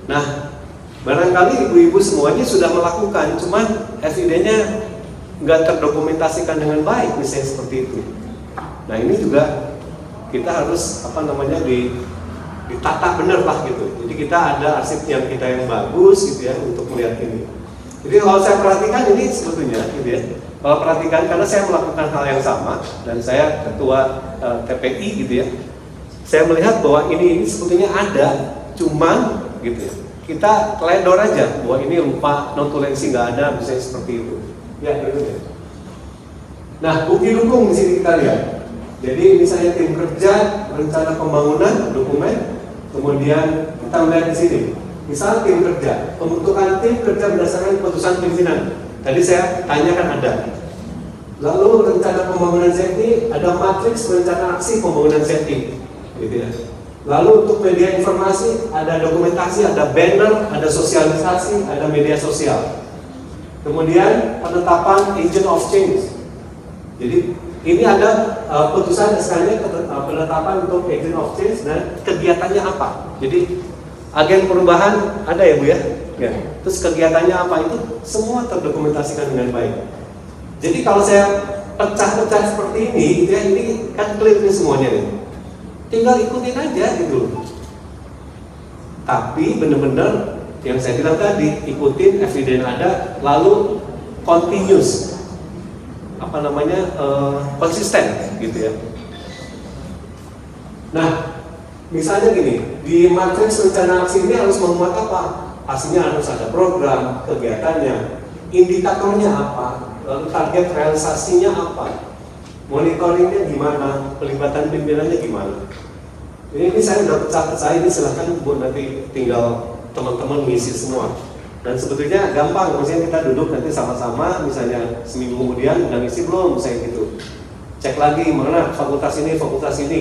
Nah, barangkali ibu-ibu semuanya sudah melakukan, cuman evidennya nggak terdokumentasikan dengan baik, misalnya seperti itu. Nah, ini juga kita harus ditata benar lah gitu. Jadi kita ada arsip yang kita yang bagus gitu ya untuk melihat ini. Jadi kalau saya perhatikan ini sebetulnya gitu ya. Kalau perhatikan, karena saya melakukan hal yang sama dan saya ketua TPI gitu ya, saya melihat bahwa ini sebetulnya ada, cuman gitu ya, kita teledor aja bahwa ini lupa, notulensi nggak ada, misalnya seperti itu. Ya, gitu ya. Nah, bukti dukung di sini kita lihat. Jadi misalnya tim kerja, rencana pembangunan, dokumen, kemudian kita melihat di sini. Misal tim kerja, pembentukan tim kerja berdasarkan keputusan pimpinan. Tadi saya tanyakan ada. Lalu rencana pembangunan ZI, ada matriks rencana aksi pembangunan ZI, gitu ya. Lalu untuk media informasi, ada dokumentasi, ada banner, ada sosialisasi, ada media sosial. Kemudian penetapan agent of change. Jadi ini ada putusan SK-nya penetapan untuk agent of change dan kegiatannya apa. Jadi agen perubahan ada ya Bu ya? Ya. Terus kegiatannya apa itu semua terdokumentasikan dengan baik. Jadi kalau saya pecah-pecah seperti ini, ya ini kan clear nih semuanya nih. Tinggal ikutin aja gitu. Tapi benar-benar yang saya bilang tadi, ikutin eviden ada, lalu continuous, konsisten gitu ya. Nah, misalnya gini, di matriks rencana aksi ini harus memuat apa? Pastinya harus ada program, kegiatannya, indikatornya apa, lalu target realisasinya apa, monitoringnya gimana, pelibatan pimpinannya gimana. Ini saya udah pecah-pecah, ini silahkan Bu nanti tinggal teman-teman ngisi semua. Dan sebetulnya gampang, maksudnya kita duduk nanti sama-sama, misalnya seminggu kemudian udah ngisi belum, misalnya gitu. Cek lagi mana fakultas ini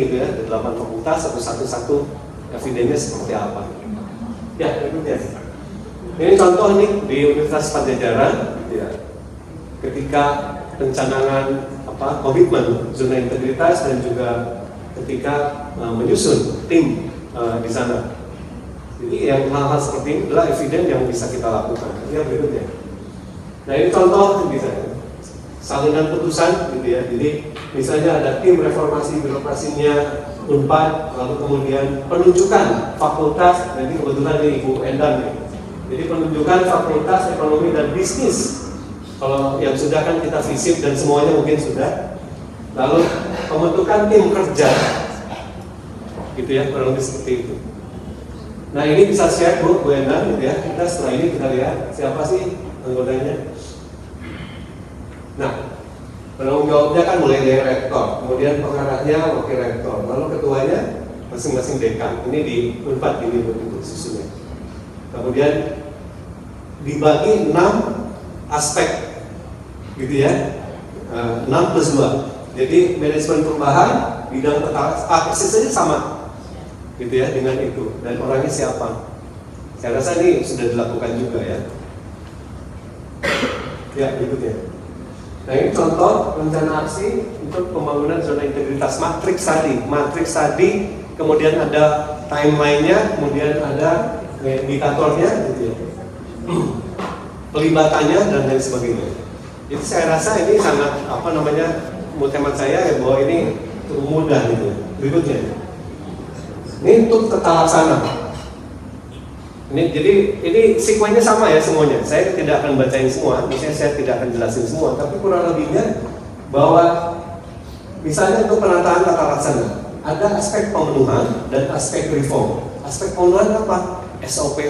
gitu ya, ada 8 fakultas, satu-satu evidennya seperti apa. Ya, berikutnya. Ini contoh nih di Universitas Padjadjaran, ya. Ketika pencanangan komitmen zona integritas dan juga ketika menyusun tim di sana. Jadi yang hal-hal seperti ini adalah eviden yang bisa kita lakukan. Ya, berikutnya. Nah ini contoh bisa salinan putusan gitu ya. Jadi misalnya ada tim reformasi birokrasinya Unpad, lalu kemudian penunjukan fakultas, nanti kebetulan ini Ibu Endang nih. Jadi penunjukan fakultas ekonomi dan bisnis. Kalau yang sudah kan kita visip dan semuanya mungkin sudah. Lalu pembentukan tim kerja. gitu ya, kurang lebih seperti itu. Nah ini bisa share Bu Endang gitu ya. Kita setelah ini kita lihat siapa sih anggotanya. Nah, penanggung jawabnya kan mulai dari rektor, kemudian pengarahnya wakil rektor, lalu ketuanya masing-masing dekan. Ini di Unpad ini bentuk susunnya. Kemudian dibagi 6 aspek, gitu ya, 6+2. Jadi manajemen perubahan, bidang persisnya sama, gitu ya, dengan itu. Dan orangnya siapa? Saya rasa ini sudah dilakukan juga ya. Ya, berikutnya. Nah ini contoh rencana aksi untuk pembangunan zona integritas matriks tadi, kemudian ada timeline-nya, kemudian ada indikatornya, gitu ya, pelibatannya dan lain sebagainya. Jadi saya rasa ini sangat menurut hemat saya ya, bahwa ini cukup mudah gitu. Berikutnya, ini untuk tata laksana. Ini sekuennya sama ya semuanya. Saya tidak akan bacain semua, misalnya saya tidak akan jelasin semua, tapi kurang lebihnya bahwa misalnya untuk penataan tata laksana ada aspek pemenuhan dan aspek reform. Aspek pemenuhan apa? SOP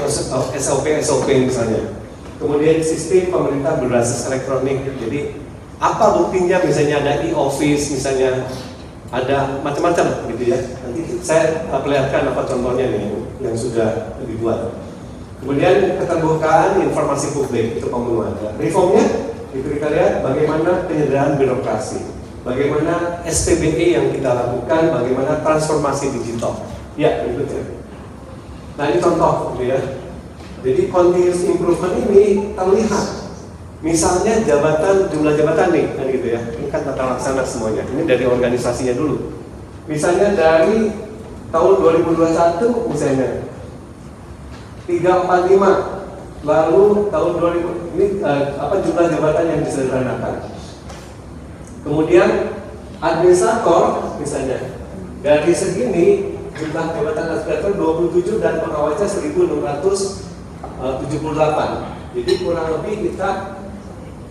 misalnya. Kemudian sistem pemerintah berbasis elektronik. Jadi apa buktinya? Misalnya ada e-office, misalnya ada macam-macam gitu ya. Nanti saya perlihatkan apa contohnya nih yang sudah dibuat. Kemudian keterbukaan informasi publik itu pemenuhan. Reformnya itu kita lihat bagaimana penyederhanaan birokrasi, bagaimana SPBE yang kita lakukan, bagaimana transformasi digital. Ya berikutnya. Nah ini contoh gitu ya. Jadi continuous improvement ini terlihat. Misalnya jumlah jabatan nih, kan gitu ya. Ini kan tata laksana semuanya. Ini dari organisasinya dulu. Misalnya dari tahun 2021 misalnya 345, lalu tahun 2000 ini jumlah jabatan yang disederhanakan. Kemudian administrator misalnya dari segini jumlah jabatan administrator 27 dan pengawasnya 1678. Jadi kurang lebih kita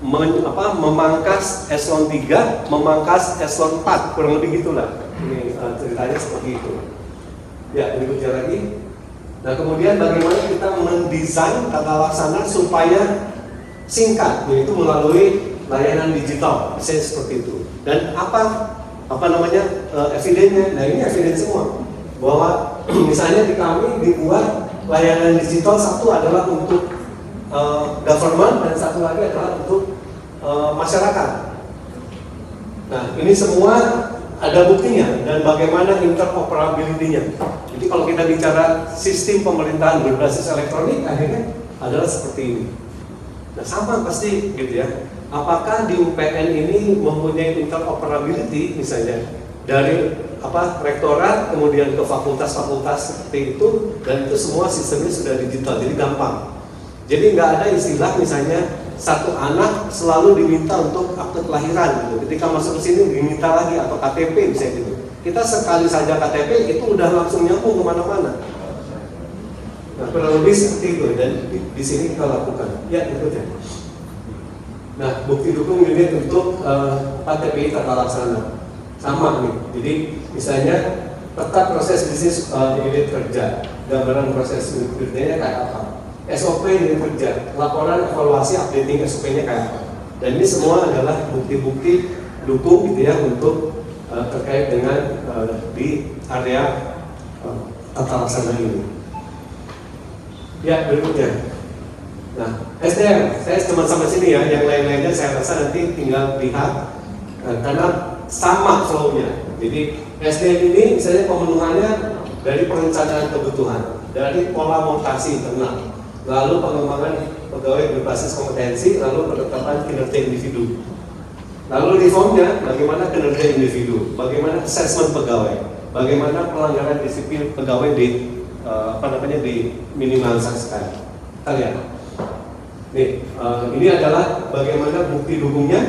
memangkas eselon 3, memangkas eselon 4, kurang lebih gitulah. Ini ceritanya seperti itu. Ya, berikutnya lagi. Nah, kemudian bagaimana kita mendesain tata laksana supaya singkat, yaitu melalui layanan digital, misalnya seperti itu. Dan evidennya. Nah, ini eviden semua. Bahwa misalnya di kami dibuat layanan digital, satu adalah untuk government dan satu lagi adalah untuk masyarakat. Nah, ini semua ada buktinya dan bagaimana interoperability-nya. Jadi kalau kita bicara sistem pemerintahan berbasis elektronik, akhirnya adalah seperti ini. Nah, sama pasti gitu ya. Apakah di UPN ini mempunyai interoperability misalnya dari rektorat kemudian ke fakultas-fakultas seperti itu, dan itu semua sistemnya sudah digital, jadi gampang. Jadi nggak ada istilah misalnya satu anak selalu diminta untuk akte kelahiran gitu. Ketika masuk ke sini diminta lagi atau KTP misalnya gitu. Kita sekali saja KTP itu udah langsung nyambung kemana-mana. Nah kurang lebih seperti itu dan di sini kita lakukan. Ya berikutnya. Nah bukti dukung unit untuk KTPI tata laksana sama nih. Jadi misalnya peta proses bisnis unit kerja, gambaran proses unit kerjanya kayak apa. SOP unit kerja, laporan evaluasi updating SOP-nya kayak apa. Dan ini semua adalah bukti-bukti dukung gitu ya untuk terkait dengan di area tata laksana ini. Ya berikutnya. Nah SDM, saya cuma sampai sini ya. Yang lain-lainnya saya rasa nanti tinggal lihat karena sama flow-nya. Jadi SDM ini misalnya pemenuhannya dari perencanaan kebutuhan, dari pola mutasi internal, lalu pengembangan pegawai berbasis kompetensi, lalu penetapan kinerja individu. Lalu reformnya, bagaimana kinerja individu, bagaimana asesmen pegawai, bagaimana pelanggaran disiplin pegawai diminimalisasikan. Kita lihat. Nih, ini adalah bagaimana bukti dukungnya.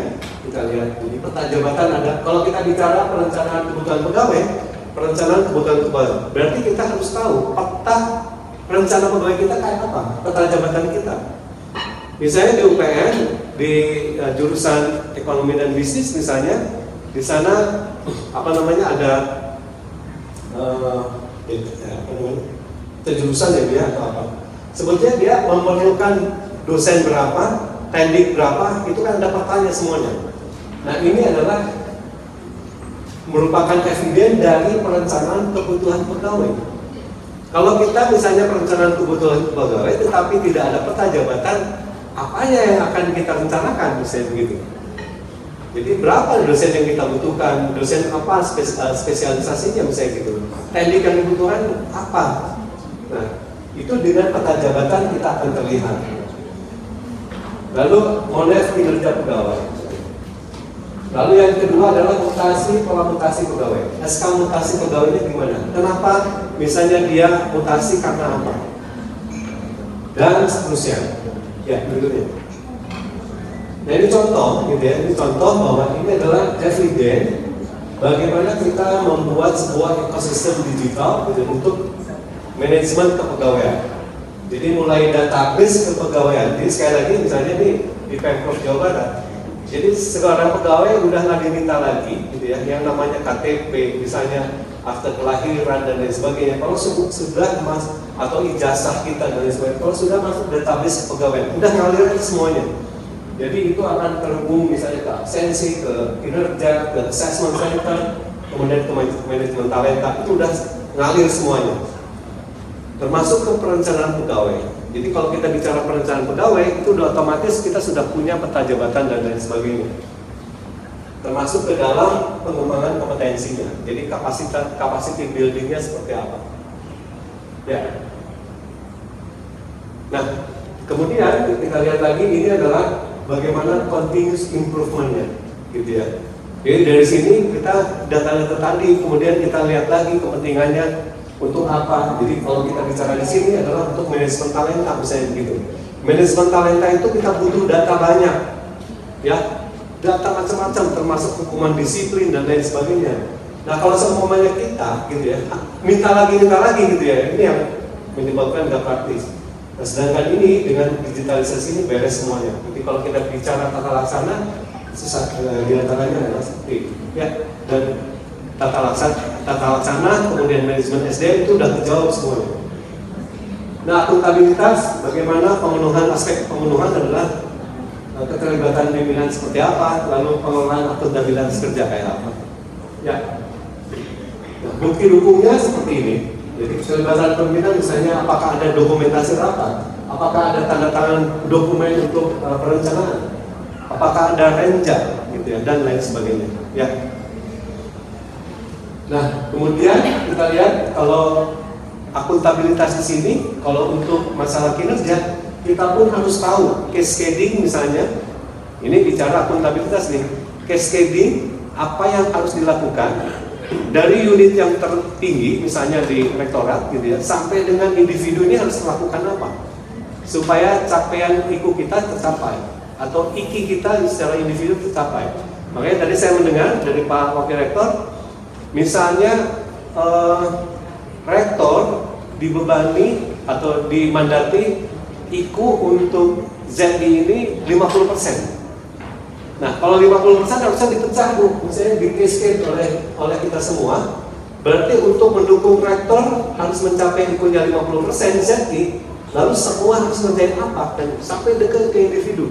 Kita lihat. Jadi peta jabatan ada. Kalau kita bicara perencanaan kebutuhan pegawai, berarti kita harus tahu peta rencana pegawai kita kayak apa, peta jabatan kita. Misalnya di UPN, di jurusan ekonomi dan bisnis misalnya, di sana ada Jurusan ya dia atau apa. Sebetulnya dia memerlukan dosen berapa, teknik berapa, itu kan ada petanya semuanya. Nah ini adalah merupakan eviden dari perencanaan kebutuhan pegawai. Kalau kita misalnya perencanaan kebutuhan pegawai tetapi tidak ada peta jabatan, apanya yang akan kita rencanakan misalnya begitu. Jadi berapa dosen yang kita butuhkan, dosen apa spesialisasinya misalnya gitu. Teknik yang dibutuhkan apa. Nah, itu dengan peta jabatan kita akan terlihat. Lalu model kinerja pegawai. Lalu yang kedua adalah pola mutasi pegawai. SK mutasi pegawainya gimana? Kenapa? Misalnya dia mutasi karena apa? Dan seterusnya. Ya, berikutnya. Nah ini contoh, gitu ya. Ini contoh bahwa ini adalah eviden bagaimana kita membuat sebuah ekosistem digital gitu, untuk manajemen kepegawaian. Jadi mulai database kepegawaian. Jadi sekali lagi misalnya nih di Pemprov Jawa Barat. Jadi sekarang pegawai udah nggak diminta lagi, gitu ya, yang namanya KTP, misalnya akte kelahiran dan lain sebagainya. Kalau sudah mas atau ijazah kita dan lain sebagainya, kalau sudah masuk database kepegawaian, udah ngalir semuanya. Jadi itu akan terhubung misalnya ke absensi, ke kinerja, ke assessment center, kemudian ke manajemen talenta, itu udah ngalir semuanya. Termasuk ke perencanaan pegawai. Jadi kalau kita bicara perencanaan pegawai, itu udah otomatis kita sudah punya peta jabatan dan lain sebagainya. Termasuk ke dalam pengembangan kompetensinya. Jadi capacity buildingnya seperti apa. Ya. Nah, kemudian kita lihat lagi ini adalah bagaimana continuous improvement-nya, gitu ya. Jadi dari sini kita data-data tadi, kemudian kita lihat lagi kepentingannya untuk apa. Jadi kalau kita bicara di sini adalah untuk manajemen talenta, misalnya begitu. Manajemen talenta itu kita butuh data banyak, ya, data macam-macam, termasuk hukuman disiplin dan lain sebagainya. Nah kalau seumpamanya kita, gitu ya, minta lagi gitu ya, ini yang menyebabkan nggak praktis. Nah, sedangkan ini dengan digitalisasi ini beres semuanya. Jadi kalau kita bicara tata laksana, susah diantaranya adalah seperti itu, ya. Dan tata laksana, kemudian manajemen SDM itu sudah terjawab semuanya. Nah, akuntabilitas, bagaimana aspek pemenuhan adalah keterlibatan pimpinan seperti apa, lalu pengelolaan akuntabilitas kerja kayak apa. Ya. Nah, bukti dukungnya seperti ini. Jadi keterlibatan pimpinan misalnya apakah ada dokumentasi rapat, apakah ada tanda tangan dokumen untuk perencanaan, apakah ada renja, gitu ya, dan lain sebagainya. Ya. Nah, kemudian kita lihat kalau akuntabilitas di sini, kalau untuk masalah kinerja, kita pun harus tahu cascading misalnya. Ini bicara akuntabilitas nih, cascading apa yang harus dilakukan dari unit yang tertinggi, misalnya di rektorat, gitu ya, sampai dengan individu ini harus melakukan apa supaya capaian IKU kita tercapai atau IKI kita secara individu tercapai. Makanya tadi saya mendengar dari Pak Wakil Rektor, misalnya rektor dibebani atau dimandati IKU untuk ZI ini 50%. Nah, kalau 50% harusnya dipecah, Bu, misalnya di cascade oleh kita semua. Berarti untuk mendukung rektor harus mencapai IKU-nya 50% ZI, lalu semua harus ngerjain apa dan sampai dekat ke individu.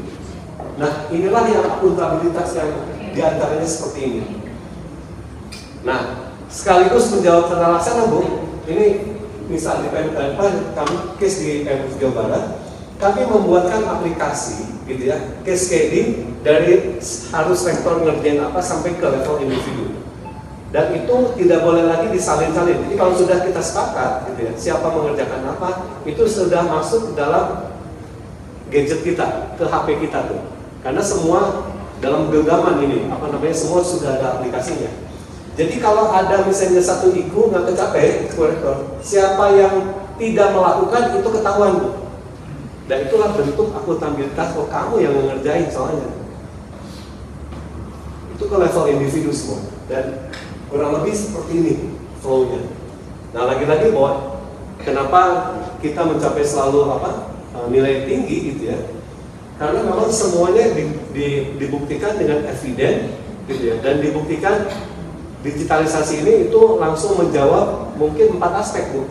Nah, inilah yang akuntabilitas yang diantaranya seperti ini. Nah, sekaligus menjawab tata laksana, Bu. Ini misal di kami case di Pemprov Jawa Barat, kami membuatkan aplikasi, gitu ya, cascading dari harus rektor ngerjain apa sampai ke level individu. Dan itu tidak boleh lagi disalin-salin. Jadi kalau sudah kita sepakat, gitu ya, siapa mengerjakan apa, itu sudah masuk ke dalam gadget kita, ke HP kita tuh. Karena semua dalam genggaman ini, semua sudah ada aplikasinya. Jadi kalau ada misalnya satu IKU nggak kecapai, rektor, siapa yang tidak melakukan itu ketahuan, Bu. Dan itulah bentuk akuntabilitas, kamu yang mengerjain soalnya. Itu ke level individu semua. Dan kurang lebih seperti ini flow-nya. Nah, lagi-lagi bahwa kenapa kita mencapai selalu nilai tinggi gitu ya. Karena memang semuanya dibuktikan dengan eviden gitu ya, dan dibuktikan digitalisasi ini itu langsung menjawab mungkin 4 aspek, Bu.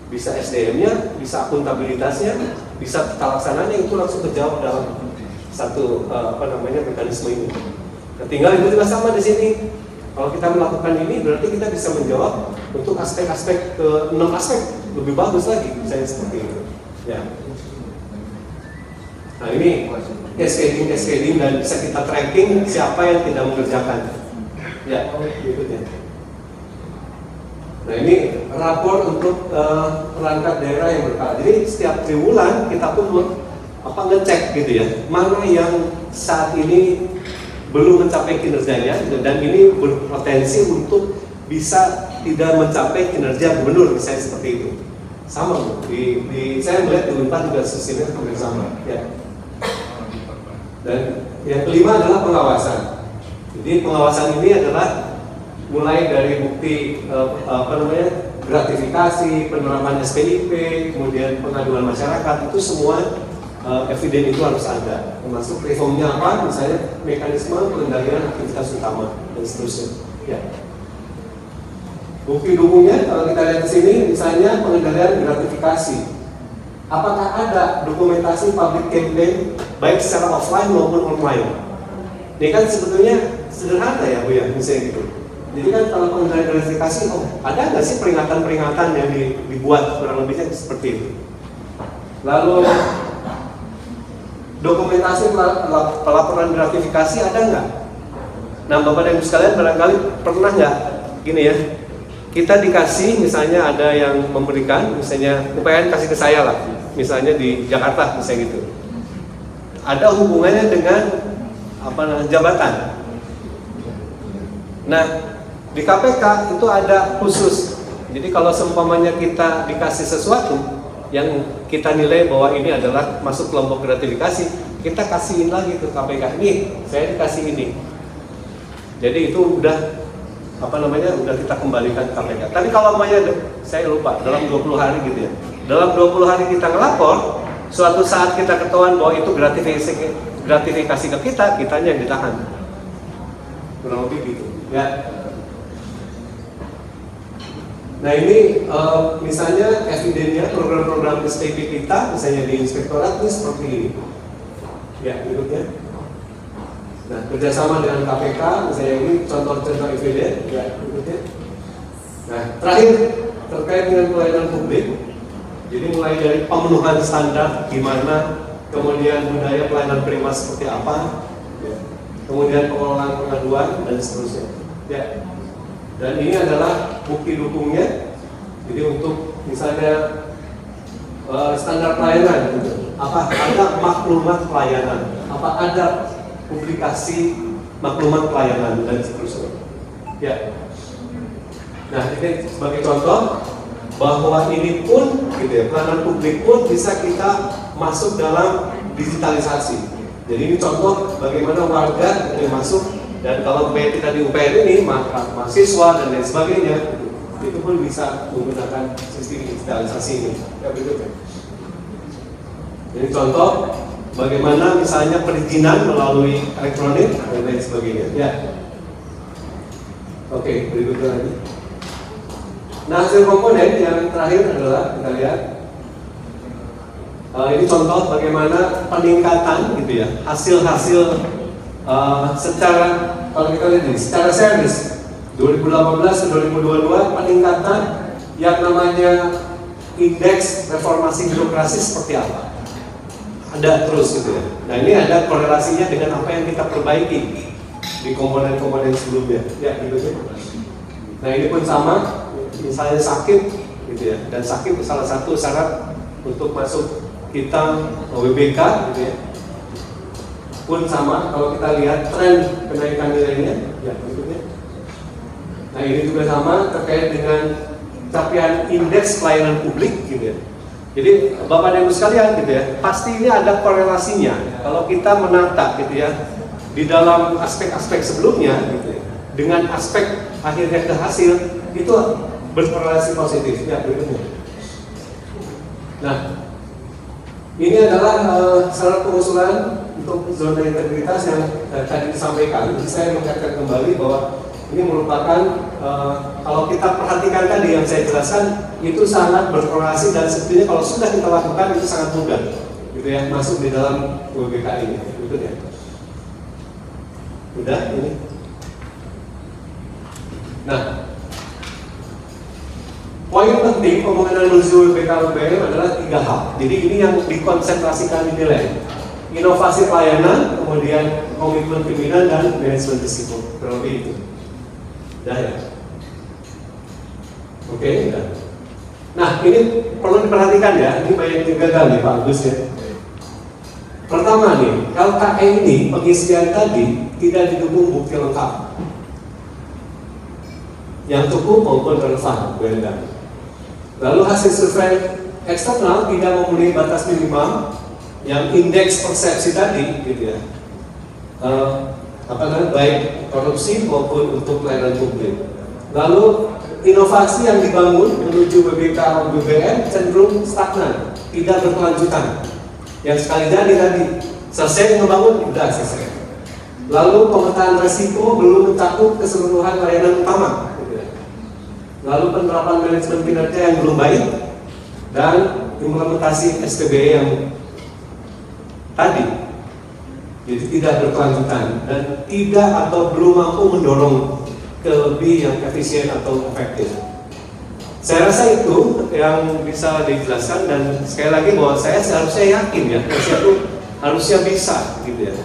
Bisa SDM-nya, bisa akuntabilitasnya, bisa tata laksananya, itu langsung terjawab dalam satu mekanisme ini. Nah, tinggal itu juga sama di sini. Kalau kita melakukan ini berarti kita bisa menjawab untuk aspek-aspek ke 6 aspek lebih bagus lagi, misalnya seperti itu. Ya. Nah, ini cascading dan bisa kita tracking siapa yang tidak mengerjakan. Ya, berikutnya. Nah, ini rapor untuk perangkat daerah yang berkala. Jadi setiap triwulan kita pun ngecek gitu ya, mana yang saat ini belum mencapai kinerjanya dan ini berpotensi untuk bisa tidak mencapai kinerja gubernur, misalnya seperti itu. Sama, Bu. Saya melihat di Unpad juga sistemnya hampir sama. Ya. Dan yang kelima adalah pengawasan. Jadi pengawasan ini adalah mulai dari bukti gratifikasi, penerapan SPIP, kemudian pengaduan masyarakat, itu semua eviden itu harus ada. Termasuk reformnya apa, misalnya mekanisme pengendalian aktivitas utama dan seterusnya. Ya. Bukti dukungnya kalau kita lihat di sini, misalnya pengendalian gratifikasi. Apakah ada dokumentasi public campaign baik secara offline maupun online? Ini kan sebetulnya sederhana ya, Bu ya, misalnya gitu. Jadi kan kalau pengendalian gratifikasi, ada nggak sih peringatan-peringatan yang dibuat kurang lebihnya seperti itu? Lalu dokumentasi pelaporan gratifikasi ada nggak? Nah, Bapak dan Ibu sekalian barangkali pernah nggak gini ya? Kita dikasih misalnya ada yang memberikan, misalnya UPN kasih ke saya lah, misalnya di Jakarta misalnya gitu. Ada hubungannya dengan jabatan. Nah, di KPK itu ada khusus. Jadi kalau seumpamanya kita dikasih sesuatu yang kita nilai bahwa ini adalah masuk kelompok gratifikasi, kita kasihin lagi ke KPK. Nih, saya dikasih ini. Jadi itu udah udah kita kembalikan ke KPK. Tapi kalau saya lupa, dalam 20 hari gitu ya. Dalam 20 hari kita ngelapor, suatu saat kita ketahuan bahwa itu gratifikasi ke kita, kitanya yang ditahan. Kurang lebih gitu. Ya. Nah, ini misalnya evidennya program-program SPP kita, misalnya di inspektorat ini seperti ini. Ya, berikutnya. Nah, kerjasama dengan KPK, misalnya ini contoh-contoh eviden, ya, berikutnya. Nah, terakhir terkait dengan pelayanan publik, jadi mulai dari pemenuhan standar gimana, kemudian budaya pelayanan prima seperti apa, ya, kemudian pengelolaan pengaduan dan seterusnya. Ya, dan ini adalah bukti dukungnya. Jadi untuk misalnya standar pelayanan, gitu. Apa ada maklumat pelayanan, apa ada publikasi maklumat pelayanan dan seterusnya. Ya. Nah, ini sebagai contoh bahwa ini pun, gitu ya, pelayanan publik pun bisa kita masuk dalam digitalisasi. Jadi ini contoh bagaimana warga yang masuk, dan kalau kita di UPN ini mahasiswa dan lain sebagainya, itu pun bisa menggunakan sistem digitalisasi ini. Ya, berikutnya. Jadi contoh bagaimana misalnya perizinan melalui elektronik dan lain sebagainya. Ya. Oke, berikutnya lagi. Nah, hasil komponen yang terakhir adalah kita lihat. Ini contoh bagaimana peningkatan gitu ya, hasil-hasil secara, kalau kita lihat ini, secara serius 2018 ke 2022 peningkatan yang namanya indeks reformasi birokrasi seperti apa? Ada terus gitu ya. Nah, ini ada korelasinya dengan apa yang kita perbaiki di komponen-komponen sebelumnya. Ya, gitu ya. Nah, ini pun sama, misalnya sakit gitu ya. Dan sakit salah satu syarat untuk masuk kita WBK gitu ya. Pun sama, kalau kita lihat tren kenaikan nilainya, ya berikutnya. Nah, ini juga sama terkait dengan capaian indeks pelayanan publik gitu ya. Jadi Bapak dan Ibu sekalian gitu ya, pasti ini ada korelasinya. Kalau kita menata gitu ya, di dalam aspek-aspek sebelumnya gitu ya, dengan aspek akhirnya ke hasil, itu berkorelasi positif. Ya, berikutnya. Nah, ini adalah syarat pengusulan untuk zona integritas yang tadi disampaikan. Jadi saya mengingatkan kembali bahwa ini merupakan kalau kita perhatikan tadi yang saya jelaskan itu sangat berkorelasi dan sebetulnya kalau sudah kita lakukan itu sangat mudah gitu ya, masuk di dalam UBK ini. Betul ya? Udah ini. Nah, poin penting pemenangan menuju UBK adalah 3 hal. Jadi ini yang dikonsentrasikan dinilai. Inovasi pelayanan, kemudian komitmen pimpinan dan manajemen risiko. Kurang lebih itu. Udah ya? Oke, udah. Nah, ini perlu diperhatikan ya. Ini banyak yang gagal nih Pak Agus ya. Pertama nih, LKE ini pengisian tadi tidak didukung bukti lengkap yang cukup maupun relevan, Brenda. Lalu hasil survei eksternal tidak memenuhi batas minimal yang indeks persepsi tadi, gitu ya. Baik korupsi maupun untuk pelayanan publik. Lalu inovasi yang dibangun menuju BBK atau BBM cenderung stagnan, tidak berkelanjutan. Yang sekali jadi tadi selesai membangun, sudah selesai. Lalu pemetaan risiko belum mencakup keseluruhan layanan utama. Lalu penerapan manajemen kinerja yang belum baik dan implementasi SPBE yang tadi jadi tidak berkelanjutan dan tidak atau belum mampu mendorong ke lebih yang efisien atau efektif. Saya rasa itu yang bisa dijelaskan dan sekali lagi bahwa saya seharusnya yakin ya, saya itu harusnya bisa gitu ya.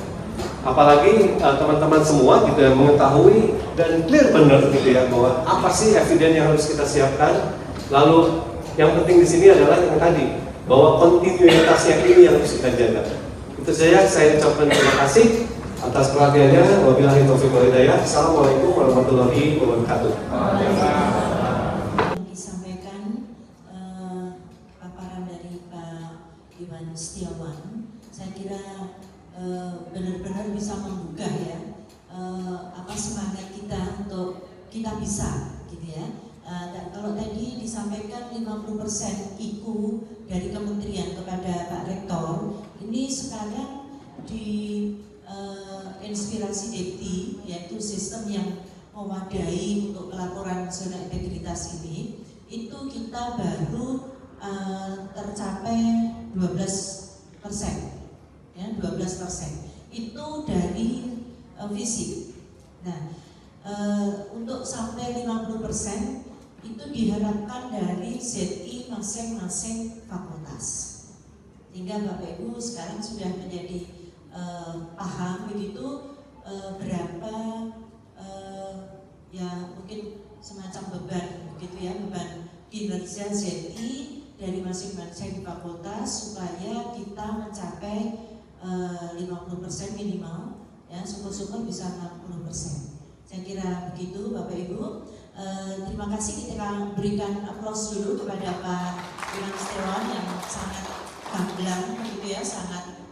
Apalagi teman-teman semua gitu ya mengetahui dan clear benar gitu ya bahwa apa sih eviden yang harus kita siapkan. Lalu yang penting di sini adalah yang tadi bahwa kontinuitasnya ini yang harus kita jaga. Itu saya ucapkan terima kasih atas perhatiannya. Wabillahi taufiq wal hidayah. Assalamualaikum warahmatullahi wabarakatuh. Disampaikan paparan dari Pak Iwan Setiawan, saya kira benar-benar bisa menggugah ya semangat kita untuk kita bisa gitu ya. Dan kalau tadi disampaikan 50% IQ dari kementerian kepada Pak Rektor, ini sekarang di inspirasi DEPTI, yaitu sistem yang mewadahi untuk pelaporan zona integritas ini, itu kita baru tercapai 12%. Ya, 12% itu dari fisik. Nah, untuk sampai 50% itu diharapkan dari ZI masing-masing fakultas. Sehingga Bapak Ibu sekarang sudah menjadi paham begitu berapa ya mungkin semacam beban begitu ya, beban kinerja ZI dari masing-masing fakultas supaya kita mencapai 50% minimal, ya syukur-syukur bisa 60%. Saya kira begitu Bapak Ibu. Terima kasih, kita berikan aplaus dulu kepada Pak Iwan Setiawan yang sangat gamblang gitu ya, sangat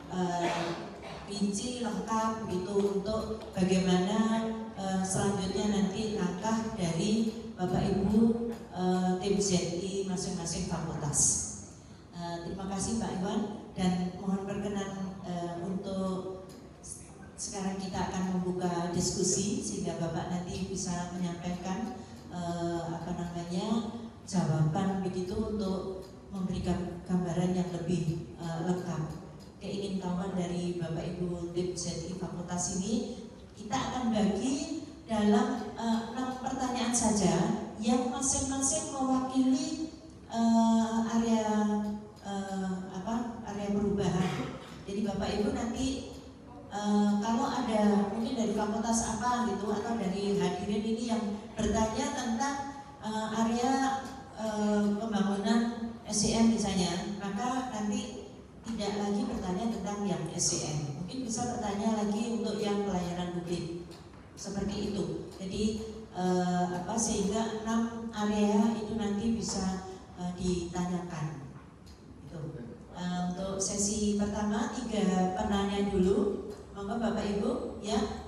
rinci lengkap begitu untuk bagaimana selanjutnya nanti langkah dari Bapak Ibu tim ZI masing-masing fakultas. Terima kasih Pak Iwan, dan mohon berkenan untuk sekarang kita akan membuka diskusi sehingga Bapak nanti bisa menyampaikan jawaban begitu untuk memberikan gambaran yang lebih lengkap. Keingintahuan dari Bapak Ibu tim ZI fakultas ini kita akan bagi dalam 6 pertanyaan saja yang masing-masing mewakili area perubahan. Jadi Bapak Ibu nanti kalau ada mungkin dari fakultas apa gitu atau dari hadirin ini yang bertanya tentang area pembangunan SCM misalnya, maka nanti tidak lagi bertanya tentang yang SCM, mungkin bisa bertanya lagi untuk yang pelayanan publik seperti itu. Jadi sehingga 6 area itu nanti bisa ditanyakan. Untuk sesi pertama 3 penanya dulu, monggo Bapak Ibu ya.